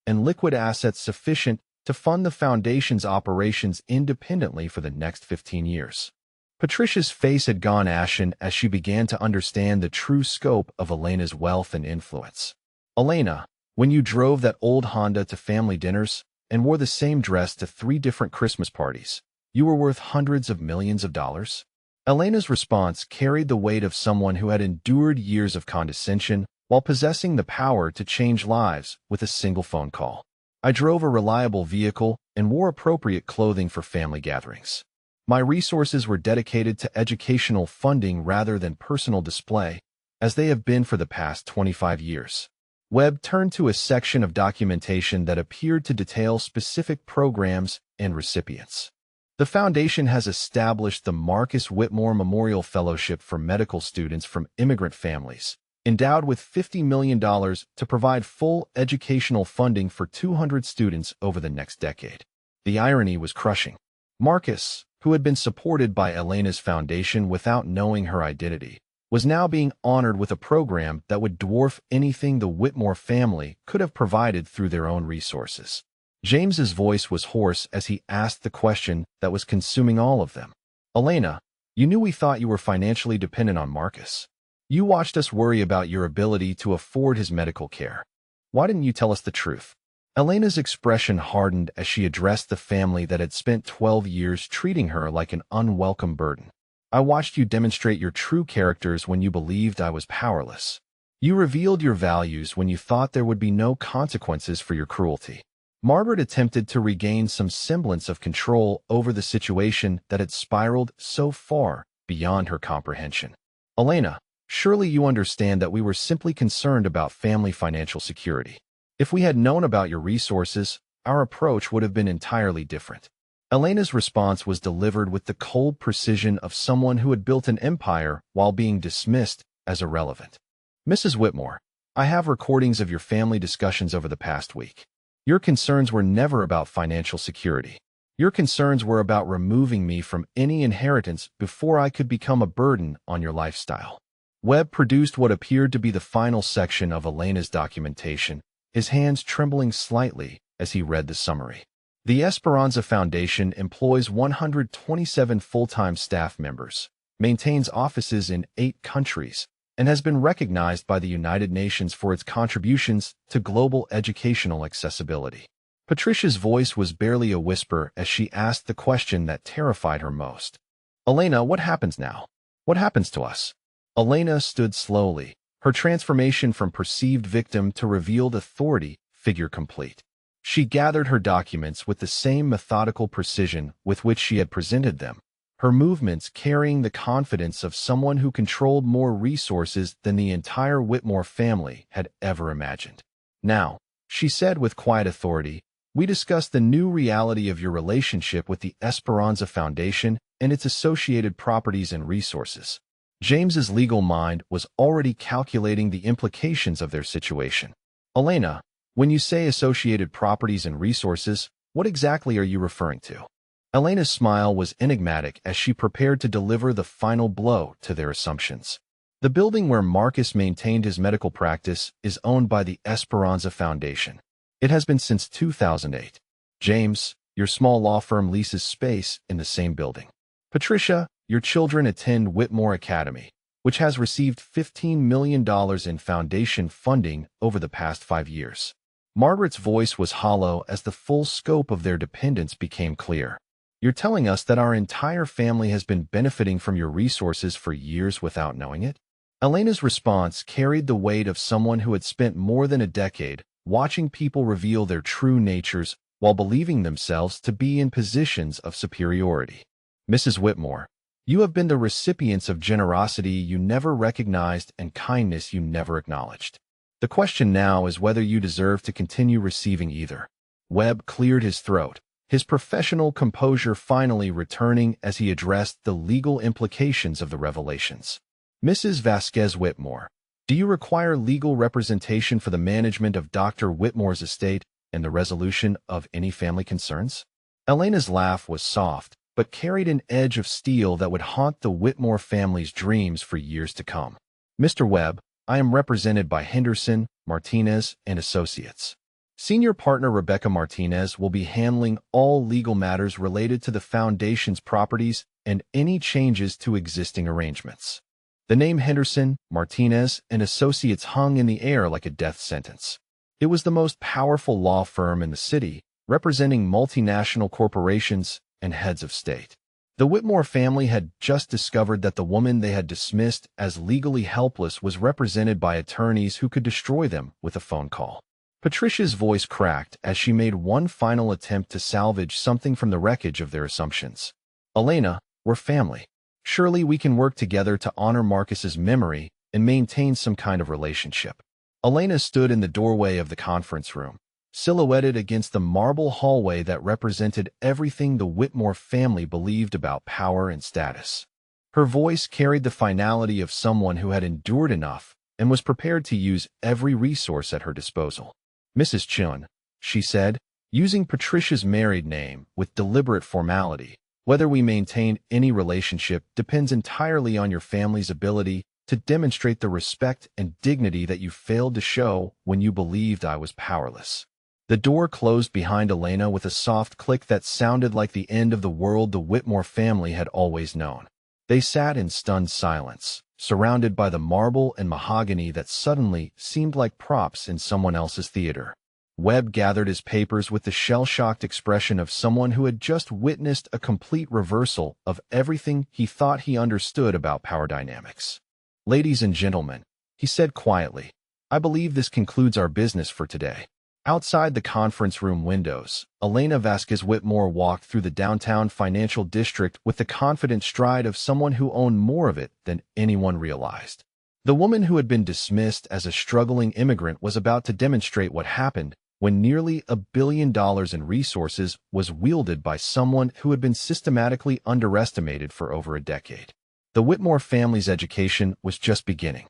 Speaker 1: and liquid assets sufficient to fund the foundation's operations independently for the next 15 years. Patricia's face had gone ashen as she began to understand the true scope of Elena's wealth and influence. Elena, when you drove that old Honda to family dinners and wore the same dress to 3 different Christmas parties, you were worth hundreds of millions of dollars? Elena's response carried the weight of someone who had endured years of condescension while possessing the power to change lives with a single phone call. I drove a reliable vehicle and wore appropriate clothing for family gatherings. My resources were dedicated to educational funding rather than personal display, as they have been for the past 25 years. Webb turned to a section of documentation that appeared to detail specific programs and recipients. The foundation has established the Marcus Whitmore Memorial Fellowship for medical students from immigrant families, endowed with $50 million to provide full educational funding for 200 students over the next decade. The irony was crushing. Marcus, who had been supported by Elena's foundation without knowing her identity, was now being honored with a program that would dwarf anything the Whitmore family could have provided through their own resources. James's voice was hoarse as he asked the question that was consuming all of them. Elena, you knew we thought you were financially dependent on Marcus. You watched us worry about your ability to afford his medical care. Why didn't you tell us the truth? Elena's expression hardened as she addressed the family that had spent 12 years treating her like an unwelcome burden. I watched you demonstrate your true characters when you believed I was powerless. You revealed your values when you thought there would be no consequences for your cruelty. Margaret attempted to regain some semblance of control over the situation that had spiraled so far beyond her comprehension. Elena, surely you understand that we were simply concerned about family financial security. If we had known about your resources, our approach would have been entirely different. Elena's response was delivered with the cold precision of someone who had built an empire while being dismissed as irrelevant. Mrs. Whitmore, I have recordings of your family discussions over the past week. Your concerns were never about financial security. Your concerns were about removing me from any inheritance before I could become a burden on your lifestyle. Webb produced what appeared to be the final section of Elena's documentation, his hands trembling slightly as he read the summary. The Esperanza Foundation employs 127 full-time staff members, maintains offices in 8 countries, and has been recognized by the United Nations for its contributions to global educational accessibility. Patricia's voice was barely a whisper as she asked the question that terrified her most. Elena, what happens now? What happens to us? Elena stood slowly, her transformation from perceived victim to revealed authority figure complete. She gathered her documents with the same methodical precision with which she had presented them, her movements carrying the confidence of someone who controlled more resources than the entire Whitmore family had ever imagined. Now, she said with quiet authority, we discussed the new reality of your relationship with the Esperanza Foundation and its associated properties and resources. James's legal mind was already calculating the implications of their situation. Elena, when you say associated properties and resources, what exactly are you referring to? Elena's smile was enigmatic as she prepared to deliver the final blow to their assumptions. The building where Marcus maintained his medical practice is owned by the Esperanza Foundation. It has been since 2008. James, your small law firm leases space in the same building. Patricia, your children attend Whitmore Academy, which has received $15 million in foundation funding over the past 5 years. Margaret's voice was hollow as the full scope of their dependence became clear. You're telling us that our entire family has been benefiting from your resources for years without knowing it? Elena's response carried the weight of someone who had spent more than a decade watching people reveal their true natures while believing themselves to be in positions of superiority. Mrs. Whitmore, you have been the recipients of generosity you never recognized and kindness you never acknowledged. The question now is whether you deserve to continue receiving either. Webb cleared his throat, his professional composure finally returning as he addressed the legal implications of the revelations. Mrs. Vasquez Whitmore, do you require legal representation for the management of Dr. Whitmore's estate and the resolution of any family concerns? Elena's laugh was soft, but carried an edge of steel that would haunt the Whitmore family's dreams for years to come. Mr. Webb, I am represented by Henderson, Martinez, and Associates. Senior partner Rebecca Martinez will be handling all legal matters related to the Foundation's properties and any changes to existing arrangements. The name Henderson, Martinez, and Associates hung in the air like a death sentence. It was the most powerful law firm in the city, representing multinational corporations and heads of state. The Whitmore family had just discovered that the woman they had dismissed as legally helpless was represented by attorneys who could destroy them with a phone call. Patricia's voice cracked as she made one final attempt to salvage something from the wreckage of their assumptions. Elena, we're family. Surely we can work together to honor Marcus's memory and maintain some kind of relationship. Elena stood in the doorway of the conference room, silhouetted against the marble hallway that represented everything the Whitmore family believed about power and status. Her voice carried the finality of someone who had endured enough and was prepared to use every resource at her disposal. Mrs. Chun, she said, using Patricia's married name with deliberate formality, whether we maintain any relationship depends entirely on your family's ability to demonstrate the respect and dignity that you failed to show when you believed I was powerless. The door closed behind Elena with a soft click that sounded like the end of the world the Whitmore family had always known. They sat in stunned silence, surrounded by the marble and mahogany that suddenly seemed like props in someone else's theater. Webb gathered his papers with the shell-shocked expression of someone who had just witnessed a complete reversal of everything he thought he understood about power dynamics. Ladies and gentlemen, he said quietly, I believe this concludes our business for today. Outside the conference room windows, Elena Vasquez Whitmore walked through the downtown financial district with the confident stride of someone who owned more of it than anyone realized. The woman who had been dismissed as a struggling immigrant was about to demonstrate what happened when nearly $1 billion in resources was wielded by someone who had been systematically underestimated for over a decade. The Whitmore family's education was just beginning.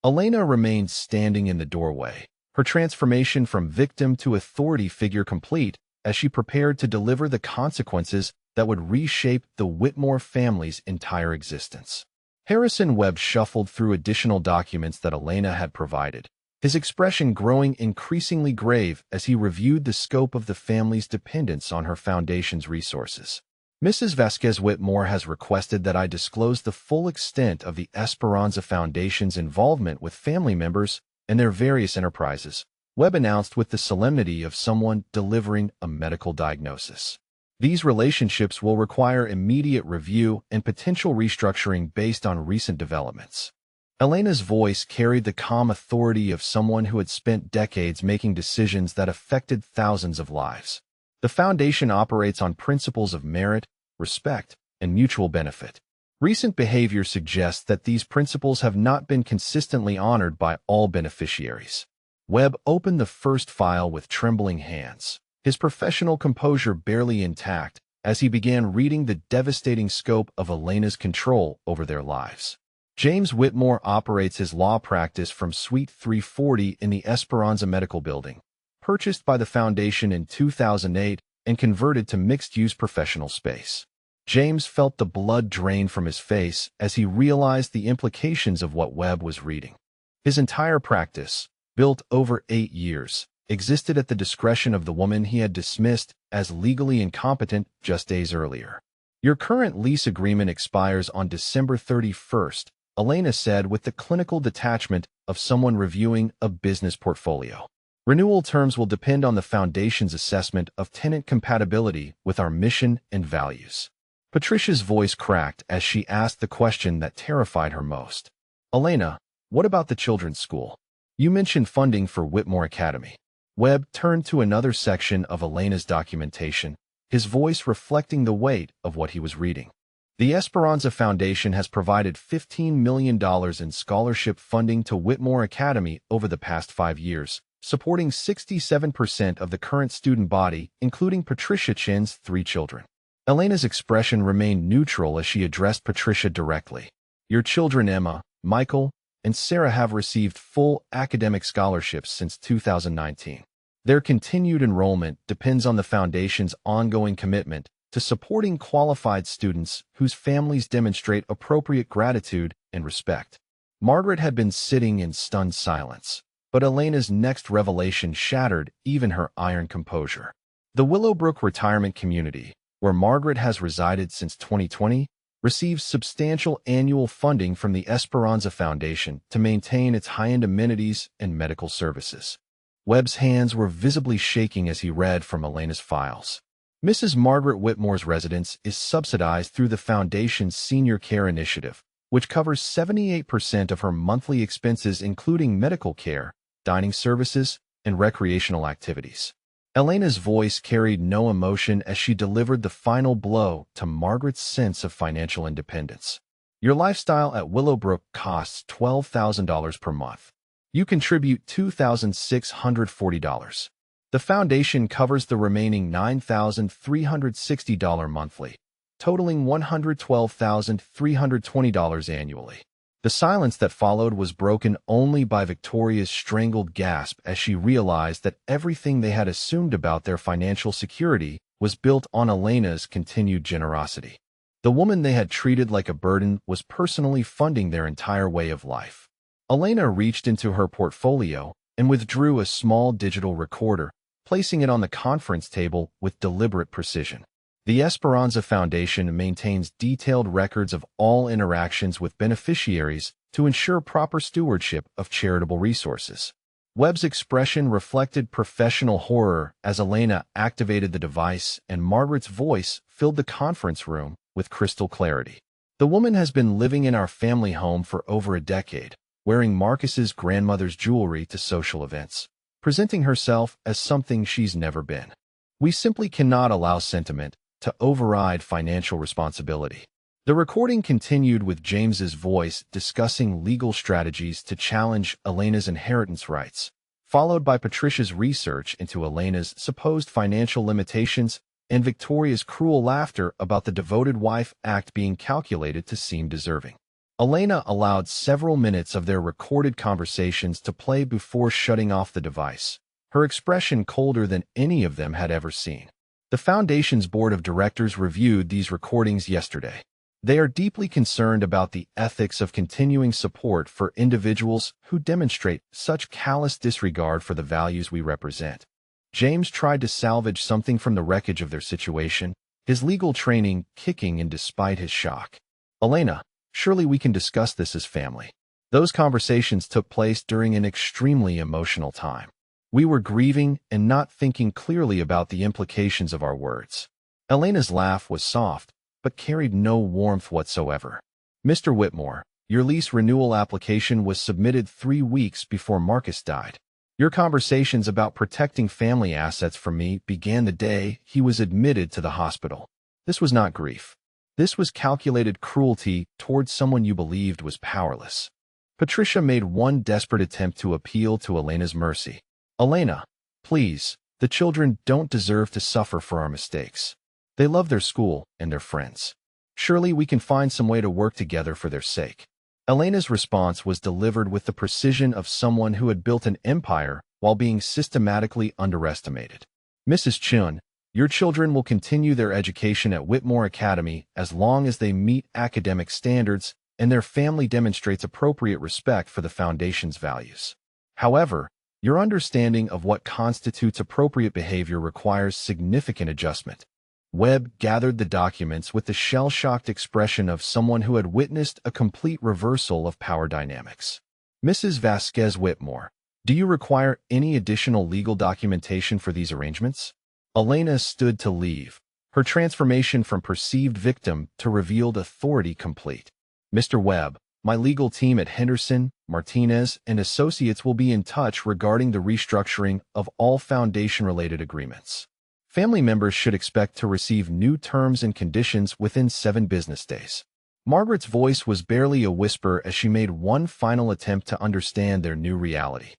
Speaker 1: Elena remained standing in the doorway, her transformation from victim to authority figure complete as she prepared to deliver the consequences that would reshape the Whitmore family's entire existence. Harrison Webb shuffled through additional documents that Elena had provided, his expression growing increasingly grave as he reviewed the scope of the family's dependence on her foundation's resources. Mrs. Vasquez Whitmore has requested that I disclose the full extent of the Esperanza Foundation's involvement with family members and their various enterprises, Webb announced with the solemnity of someone delivering a medical diagnosis. These relationships will require immediate review and potential restructuring based on recent developments. Elena's voice carried the calm authority of someone who had spent decades making decisions that affected thousands of lives. The foundation operates on principles of merit, respect, and mutual benefit. Recent behavior suggests that these principles have not been consistently honored by all beneficiaries. Webb opened the first file with trembling hands, his professional composure barely intact as he began reading the devastating scope of Elena's control over their lives. James Whitmore operates his law practice from Suite 340 in the Esperanza Medical Building, purchased by the foundation in 2008 and converted to mixed-use professional space. James felt the blood drain from his face as he realized the implications of what Webb was reading. His entire practice, built over 8 years, existed at the discretion of the woman he had dismissed as legally incompetent just days earlier. Your current lease agreement expires on December 31st, Elena said with the clinical detachment of someone reviewing a business portfolio. Renewal terms will depend on the foundation's assessment of tenant compatibility with our mission and values. Patricia's voice cracked as she asked the question that terrified her most. Elena, what about the children's school? You mentioned funding for Whitmore Academy. Webb turned to another section of Elena's documentation, his voice reflecting the weight of what he was reading. The Esperanza Foundation has provided $15 million in scholarship funding to Whitmore Academy over the past 5 years, supporting 67% of the current student body, including Patricia Chin's 3 children. Elena's expression remained neutral as she addressed Patricia directly. Your children Emma, Michael, and Sarah have received full academic scholarships since 2019. Their continued enrollment depends on the foundation's ongoing commitment to supporting qualified students whose families demonstrate appropriate gratitude and respect. Margaret had been sitting in stunned silence, but Elena's next revelation shattered even her iron composure. The Willowbrook retirement community, where Margaret has resided since 2020, receives substantial annual funding from the Esperanza Foundation to maintain its high-end amenities and medical services. Webb's hands were visibly shaking as he read from Elena's files. Mrs. Margaret Whitmore's residence is subsidized through the Foundation's Senior Care Initiative, which covers 78% of her monthly expenses including medical care, dining services, and recreational activities. Elena's voice carried no emotion as she delivered the final blow to Margaret's sense of financial independence. Your lifestyle at Willowbrook costs $12,000 per month. You contribute $2,640. The foundation covers the remaining $9,360 monthly, totaling $112,320 annually. The silence that followed was broken only by Victoria's strangled gasp as she realized that everything they had assumed about their financial security was built on Elena's continued generosity. The woman they had treated like a burden was personally funding their entire way of life. Elena reached into her portfolio and withdrew a small digital recorder, placing it on the conference table with deliberate precision. The Esperanza Foundation maintains detailed records of all interactions with beneficiaries to ensure proper stewardship of charitable resources. Webb's expression reflected professional horror as Elena activated the device and Margaret's voice filled the conference room with crystal clarity. The woman has been living in our family home for over a decade, wearing Marcus's grandmother's jewelry to social events. presenting herself as something she's never been. We simply cannot allow sentiment to override financial responsibility. The recording continued with James's voice discussing legal strategies to challenge Elena's inheritance rights, followed by Patricia's research into Elena's supposed financial limitations and Victoria's cruel laughter about the devoted wife act being calculated to seem deserving. Elena allowed several minutes of their recorded conversations to play before shutting off the device, her expression colder than any of them had ever seen. The Foundation's board of directors reviewed these recordings yesterday. They are deeply concerned about the ethics of continuing support for individuals who demonstrate such callous disregard for the values we represent. James tried to salvage something from the wreckage of their situation, his legal training kicking in despite his shock. Elena, surely we can discuss this as family. Those conversations took place during an extremely emotional time. We were grieving and not thinking clearly about the implications of our words. Elena's laugh was soft, but carried no warmth whatsoever. Mr. Whitmore, your lease renewal application was submitted 3 weeks before Marcus died. Your conversations about protecting family assets from me began the day he was admitted to the hospital. This was not grief. This was calculated cruelty towards someone you believed was powerless. Patricia made one desperate attempt to appeal to Elena's mercy. Elena, please, the children don't deserve to suffer for our mistakes. They love their school and their friends. Surely we can find some way to work together for their sake. Elena's response was delivered with the precision of someone who had built an empire while being systematically underestimated. Mrs. Chun, your children will continue their education at Whitmore Academy as long as they meet academic standards and their family demonstrates appropriate respect for the Foundation's values. However, your understanding of what constitutes appropriate behavior requires significant adjustment. Webb gathered the documents with the shell-shocked expression of someone who had witnessed a complete reversal of power dynamics. Mrs. Vasquez Whitmore, do you require any additional legal documentation for these arrangements? Elena stood to leave, her transformation from perceived victim to revealed authority complete. Mr. Webb, my legal team at Henderson, Martinez, and Associates will be in touch regarding the restructuring of all Foundation-related agreements. Family members should expect to receive new terms and conditions within 7 business days. Margaret's voice was barely a whisper as she made one final attempt to understand their new reality.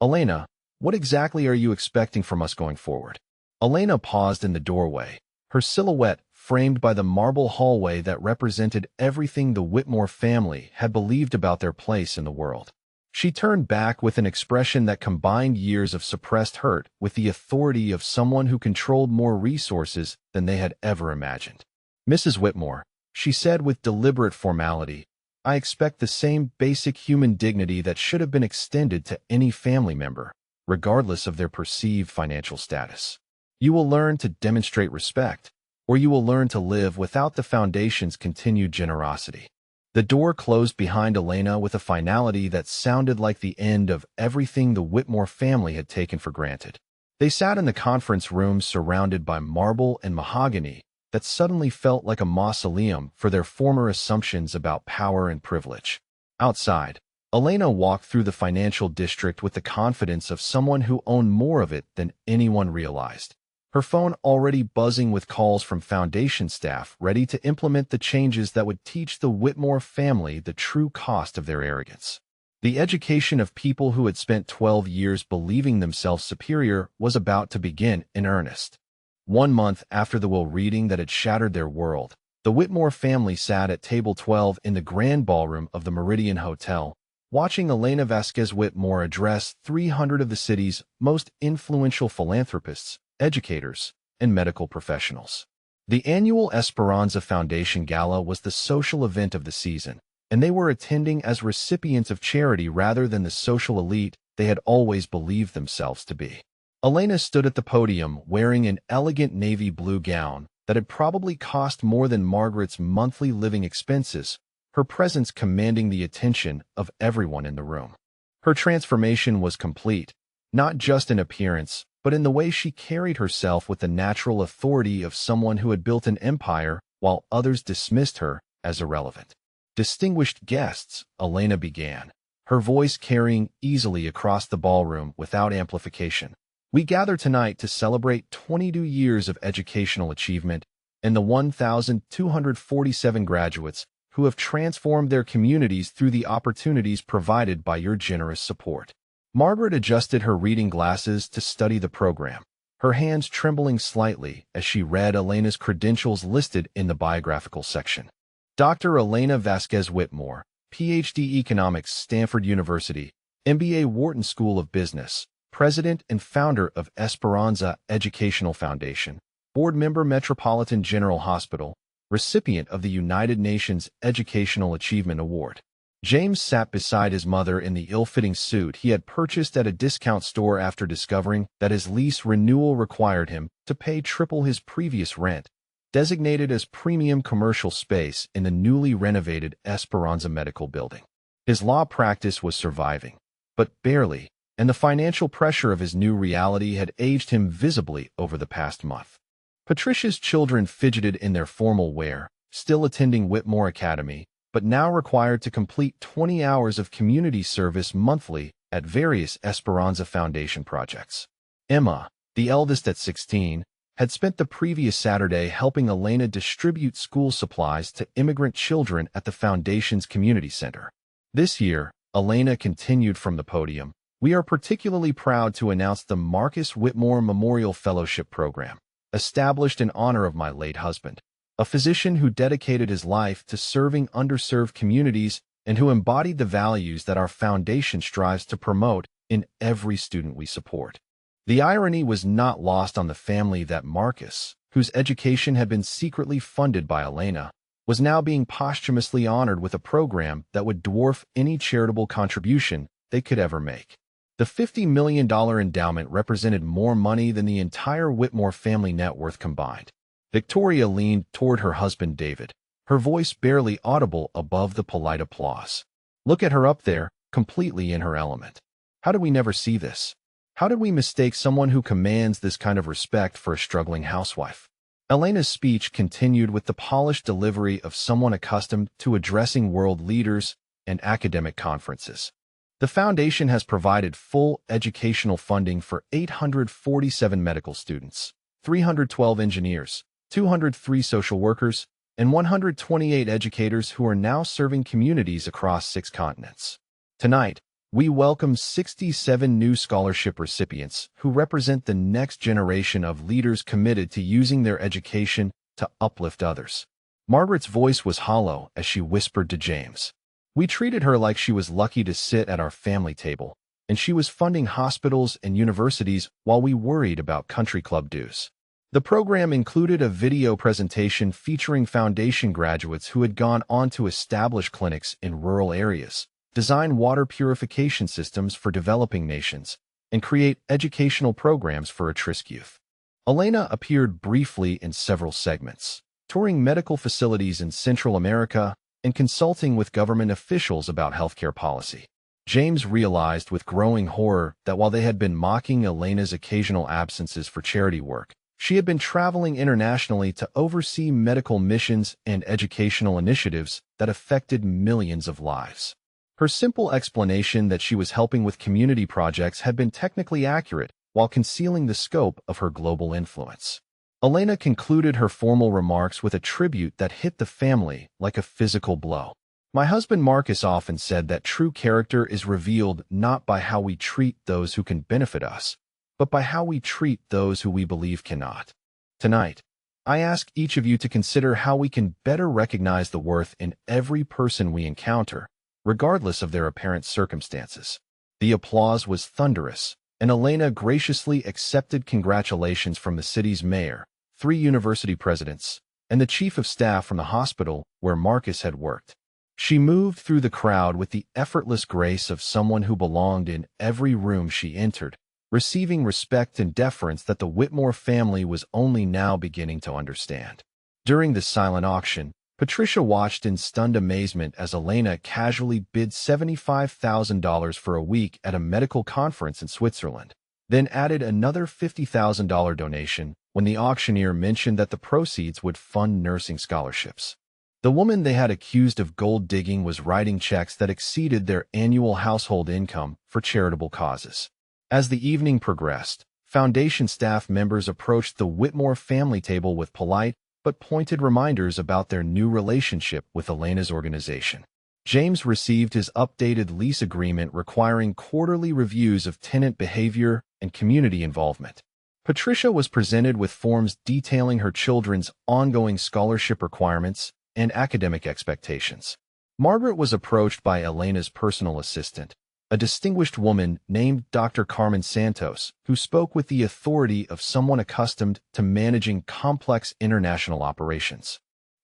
Speaker 1: Elena, what exactly are you expecting from us going forward? Elena paused in the doorway, her silhouette framed by the marble hallway that represented everything the Whitmore family had believed about their place in the world. She turned back with an expression that combined years of suppressed hurt with the authority of someone who controlled more resources than they had ever imagined. Mrs. Whitmore, she said with deliberate formality, I expect the same basic human dignity that should have been extended to any family member, regardless of their perceived financial status. You will learn to demonstrate respect, or you will learn to live without the Foundation's continued generosity. The door closed behind Elena with a finality that sounded like the end of everything the Whitmore family had taken for granted. They sat in the conference room surrounded by marble and mahogany that suddenly felt like a mausoleum for their former assumptions about power and privilege. Outside, Elena walked through the financial district with the confidence of someone who owned more of it than anyone realized. Her phone already buzzing with calls from Foundation staff ready to implement the changes that would teach the Whitmore family the true cost of their arrogance. The education of people who had spent 12 years believing themselves superior was about to begin in earnest. 1 month after the will reading that had shattered their world, the Whitmore family sat at table 12 in the grand ballroom of the Meridian Hotel, watching Elena Vasquez Whitmore address 300 of the city's most influential philanthropists, educators, and medical professionals. The annual Esperanza Foundation Gala was the social event of the season, and they were attending as recipients of charity rather than the social elite they had always believed themselves to be. Elena stood at the podium wearing an elegant navy blue gown that had probably cost more than Margaret's monthly living expenses, her presence commanding the attention of everyone in the room. Her transformation was complete, not just in appearance, but in the way she carried herself with the natural authority of someone who had built an empire while others dismissed her as irrelevant. Distinguished guests, Elena began, her voice carrying easily across the ballroom without amplification. We gather tonight to celebrate 22 years of educational achievement and the 1,247 graduates who have transformed their communities through the opportunities provided by your generous support. Margaret adjusted her reading glasses to study the program, her hands trembling slightly as she read Elena's credentials listed in the biographical section. Dr. Elena Vasquez Whitmore, Ph.D. Economics, Stanford University, MBA Wharton School of Business, President and founder of Esperanza Educational Foundation, board member Metropolitan General Hospital, recipient of the United Nations Educational Achievement Award. James sat beside his mother in the ill-fitting suit he had purchased at a discount store after discovering that his lease renewal required him to pay triple his previous rent, designated as premium commercial space in the newly renovated Esperanza Medical Building. His law practice was surviving, but barely, and the financial pressure of his new reality had aged him visibly over the past month. Patricia's children fidgeted in their formal wear, still attending Whitmore Academy, but now required to complete 20 hours of community service monthly at various Esperanza Foundation projects. Emma, the eldest at 16, had spent the previous Saturday helping Elena distribute school supplies to immigrant children at the Foundation's community center. This year, Elena continued from the podium. We are particularly proud to announce the Marcus Whitmore Memorial Fellowship Program, established in honor of my late husband, a physician who dedicated his life to serving underserved communities and who embodied the values that our foundation strives to promote in every student we support. The irony was not lost on the family that Marcus, whose education had been secretly funded by Elena, was now being posthumously honored with a program that would dwarf any charitable contribution they could ever make. The $50 million endowment represented more money than the entire Whitmore family net worth combined. Victoria leaned toward her husband David, her voice barely audible above the polite applause. Look at her up there, completely in her element. How did we never see this? How did we mistake someone who commands this kind of respect for a struggling housewife? Elena's speech continued with the polished delivery of someone accustomed to addressing world leaders and academic conferences. The foundation has provided full educational funding for 847 medical students, 312 engineers, 203 social workers, and 128 educators who are now serving communities across 6 continents. Tonight, we welcome 67 new scholarship recipients who represent the next generation of leaders committed to using their education to uplift others. Margaret's voice was hollow as she whispered to James. We treated her like she was lucky to sit at our family table, and she was funding hospitals and universities while we worried about country club dues. The program included a video presentation featuring foundation graduates who had gone on to establish clinics in rural areas, design water purification systems for developing nations, and create educational programs for at-risk youth. Elena appeared briefly in several segments, touring medical facilities in Central America and consulting with government officials about healthcare policy. James realized with growing horror that while they had been mocking Elena's occasional absences for charity work, she had been traveling internationally to oversee medical missions and educational initiatives that affected millions of lives. Her simple explanation that she was helping with community projects had been technically accurate while concealing the scope of her global influence. Elena concluded her formal remarks with a tribute that hit the family like a physical blow. My husband Marcus often said that true character is revealed not by how we treat those who can benefit us, but by how we treat those who we believe cannot. Tonight, I ask each of you to consider how we can better recognize the worth in every person we encounter, regardless of their apparent circumstances. The applause was thunderous, and Elena graciously accepted congratulations from the city's mayor, 3 university presidents, and the chief of staff from the hospital where Marcus had worked. She moved through the crowd with the effortless grace of someone who belonged in every room she entered, receiving respect and deference that the Whitmore family was only now beginning to understand. During the silent auction, Patricia watched in stunned amazement as Elena casually bid $75,000 for a week at a medical conference in Switzerland, then added another $50,000 donation when the auctioneer mentioned that the proceeds would fund nursing scholarships. The woman they had accused of gold digging was writing checks that exceeded their annual household income for charitable causes. As the evening progressed, Foundation staff members approached the Whitmore family table with polite but pointed reminders about their new relationship with Elena's organization. James received his updated lease agreement requiring quarterly reviews of tenant behavior and community involvement. Patricia was presented with forms detailing her children's ongoing scholarship requirements and academic expectations. Margaret was approached by Elena's personal assistant, a distinguished woman named Dr. Carmen Santos, who spoke with the authority of someone accustomed to managing complex international operations.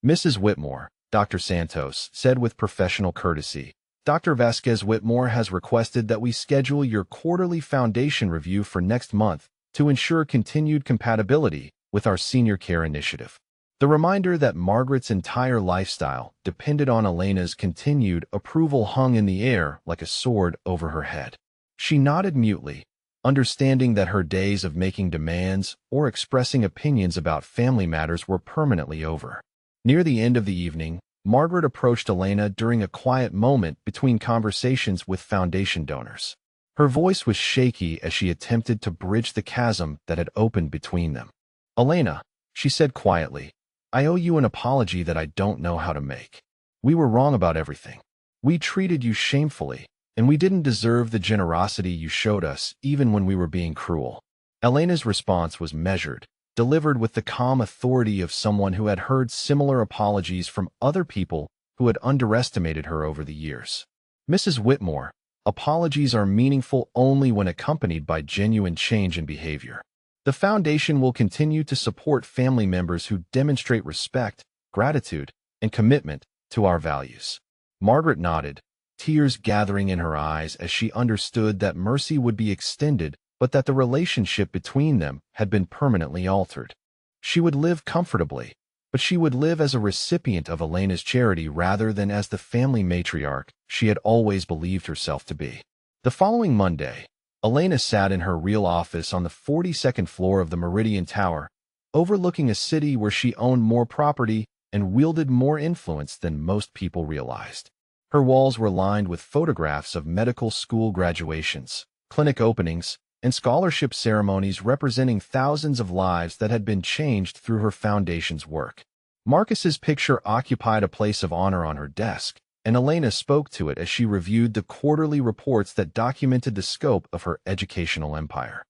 Speaker 1: Mrs. Whitmore, Dr. Santos said with professional courtesy, Dr. Vasquez Whitmore has requested that we schedule your quarterly foundation review for next month to ensure continued compatibility with our senior care initiative. The reminder that Margaret's entire lifestyle depended on Elena's continued approval hung in the air like a sword over her head. She nodded mutely, understanding that her days of making demands or expressing opinions about family matters were permanently over. Near the end of the evening, Margaret approached Elena during a quiet moment between conversations with foundation donors. Her voice was shaky as she attempted to bridge the chasm that had opened between them. Elena, she said quietly, I owe you an apology that I don't know how to make. We were wrong about everything. We treated you shamefully, and we didn't deserve the generosity you showed us even when we were being cruel. Elena's response was measured, delivered with the calm authority of someone who had heard similar apologies from other people who had underestimated her over the years. Mrs. Whitmore, apologies are meaningful only when accompanied by genuine change in behavior. The Foundation will continue to support family members who demonstrate respect, gratitude, and commitment to our values. Margaret nodded, tears gathering in her eyes as she understood that mercy would be extended but that the relationship between them had been permanently altered. She would live comfortably, but she would live as a recipient of Elena's charity rather than as the family matriarch she had always believed herself to be. The following Monday, Elena sat in her real office on the 42nd floor of the Meridian Tower, overlooking a city where she owned more property and wielded more influence than most people realized. Her walls were lined with photographs of medical school graduations, clinic openings, and scholarship ceremonies representing thousands of lives that had been changed through her foundation's work. Marcus's picture occupied a place of honor on her desk, and Elena spoke to it as she reviewed the quarterly reports that documented the scope of her educational empire.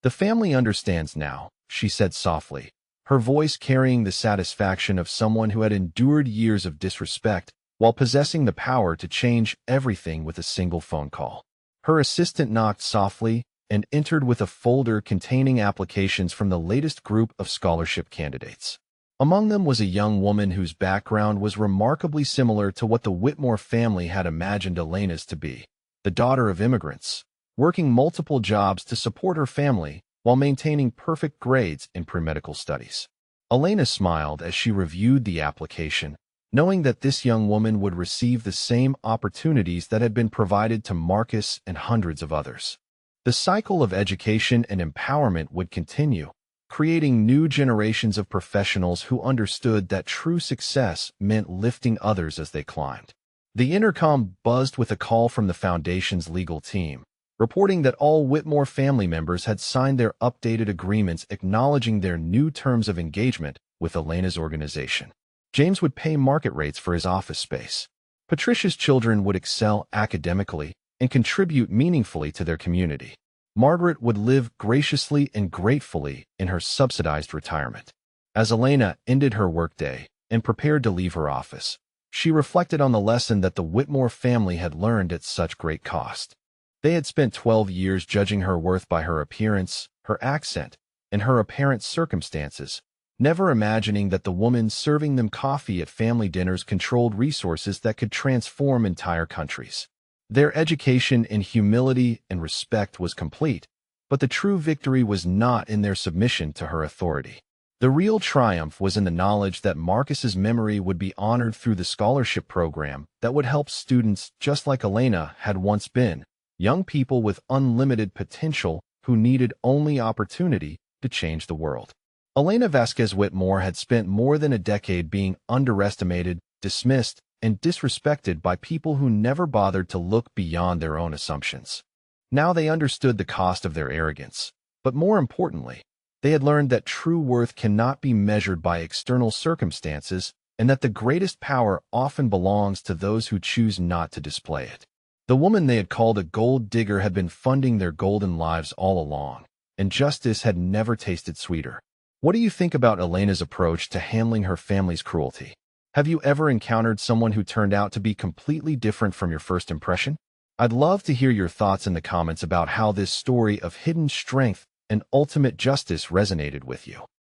Speaker 1: The family understands now, she said softly, her voice carrying the satisfaction of someone who had endured years of disrespect while possessing the power to change everything with a single phone call. Her assistant knocked softly and entered with a folder containing applications from the latest group of scholarship candidates. Among them was a young woman whose background was remarkably similar to what the Whitmore family had imagined Elena's to be, the daughter of immigrants, working multiple jobs to support her family while maintaining perfect grades in pre-medical studies. Elena smiled as she reviewed the application, knowing that this young woman would receive the same opportunities that had been provided to Marcus and hundreds of others. The cycle of education and empowerment would continue, creating new generations of professionals who understood that true success meant lifting others as they climbed. The intercom buzzed with a call from the Foundation's legal team, reporting that all Whitmore family members had signed their updated agreements acknowledging their new terms of engagement with Elena's organization. James would pay market rates for his office space. Patricia's children would excel academically and contribute meaningfully to their community. Margaret would live graciously and gratefully in her subsidized retirement. As Elena ended her workday and prepared to leave her office, she reflected on the lesson that the Whitmore family had learned at such great cost. They had spent 12 years judging her worth by her appearance, her accent, and her apparent circumstances, never imagining that the woman serving them coffee at family dinners controlled resources that could transform entire countries. Their education in humility and respect was complete, but the true victory was not in their submission to her authority. The real triumph was in the knowledge that Marcus's memory would be honored through the scholarship program that would help students just like Elena had once been, young people with unlimited potential who needed only opportunity to change the world. Elena Vasquez Whitmore had spent more than a decade being underestimated dismissed, and disrespected by people who never bothered to look beyond their own assumptions. Now they understood the cost of their arrogance. But more importantly, they had learned that true worth cannot be measured by external circumstances and that the greatest power often belongs to those who choose not to display it. The woman they had called a gold digger had been funding their golden lives all along, and justice had never tasted sweeter. What do you think about Elena's approach to handling her family's cruelty? Have you ever encountered someone who turned out to be completely different from your first impression? I'd love to hear your thoughts in the comments about how this story of hidden strength and ultimate justice resonated with you.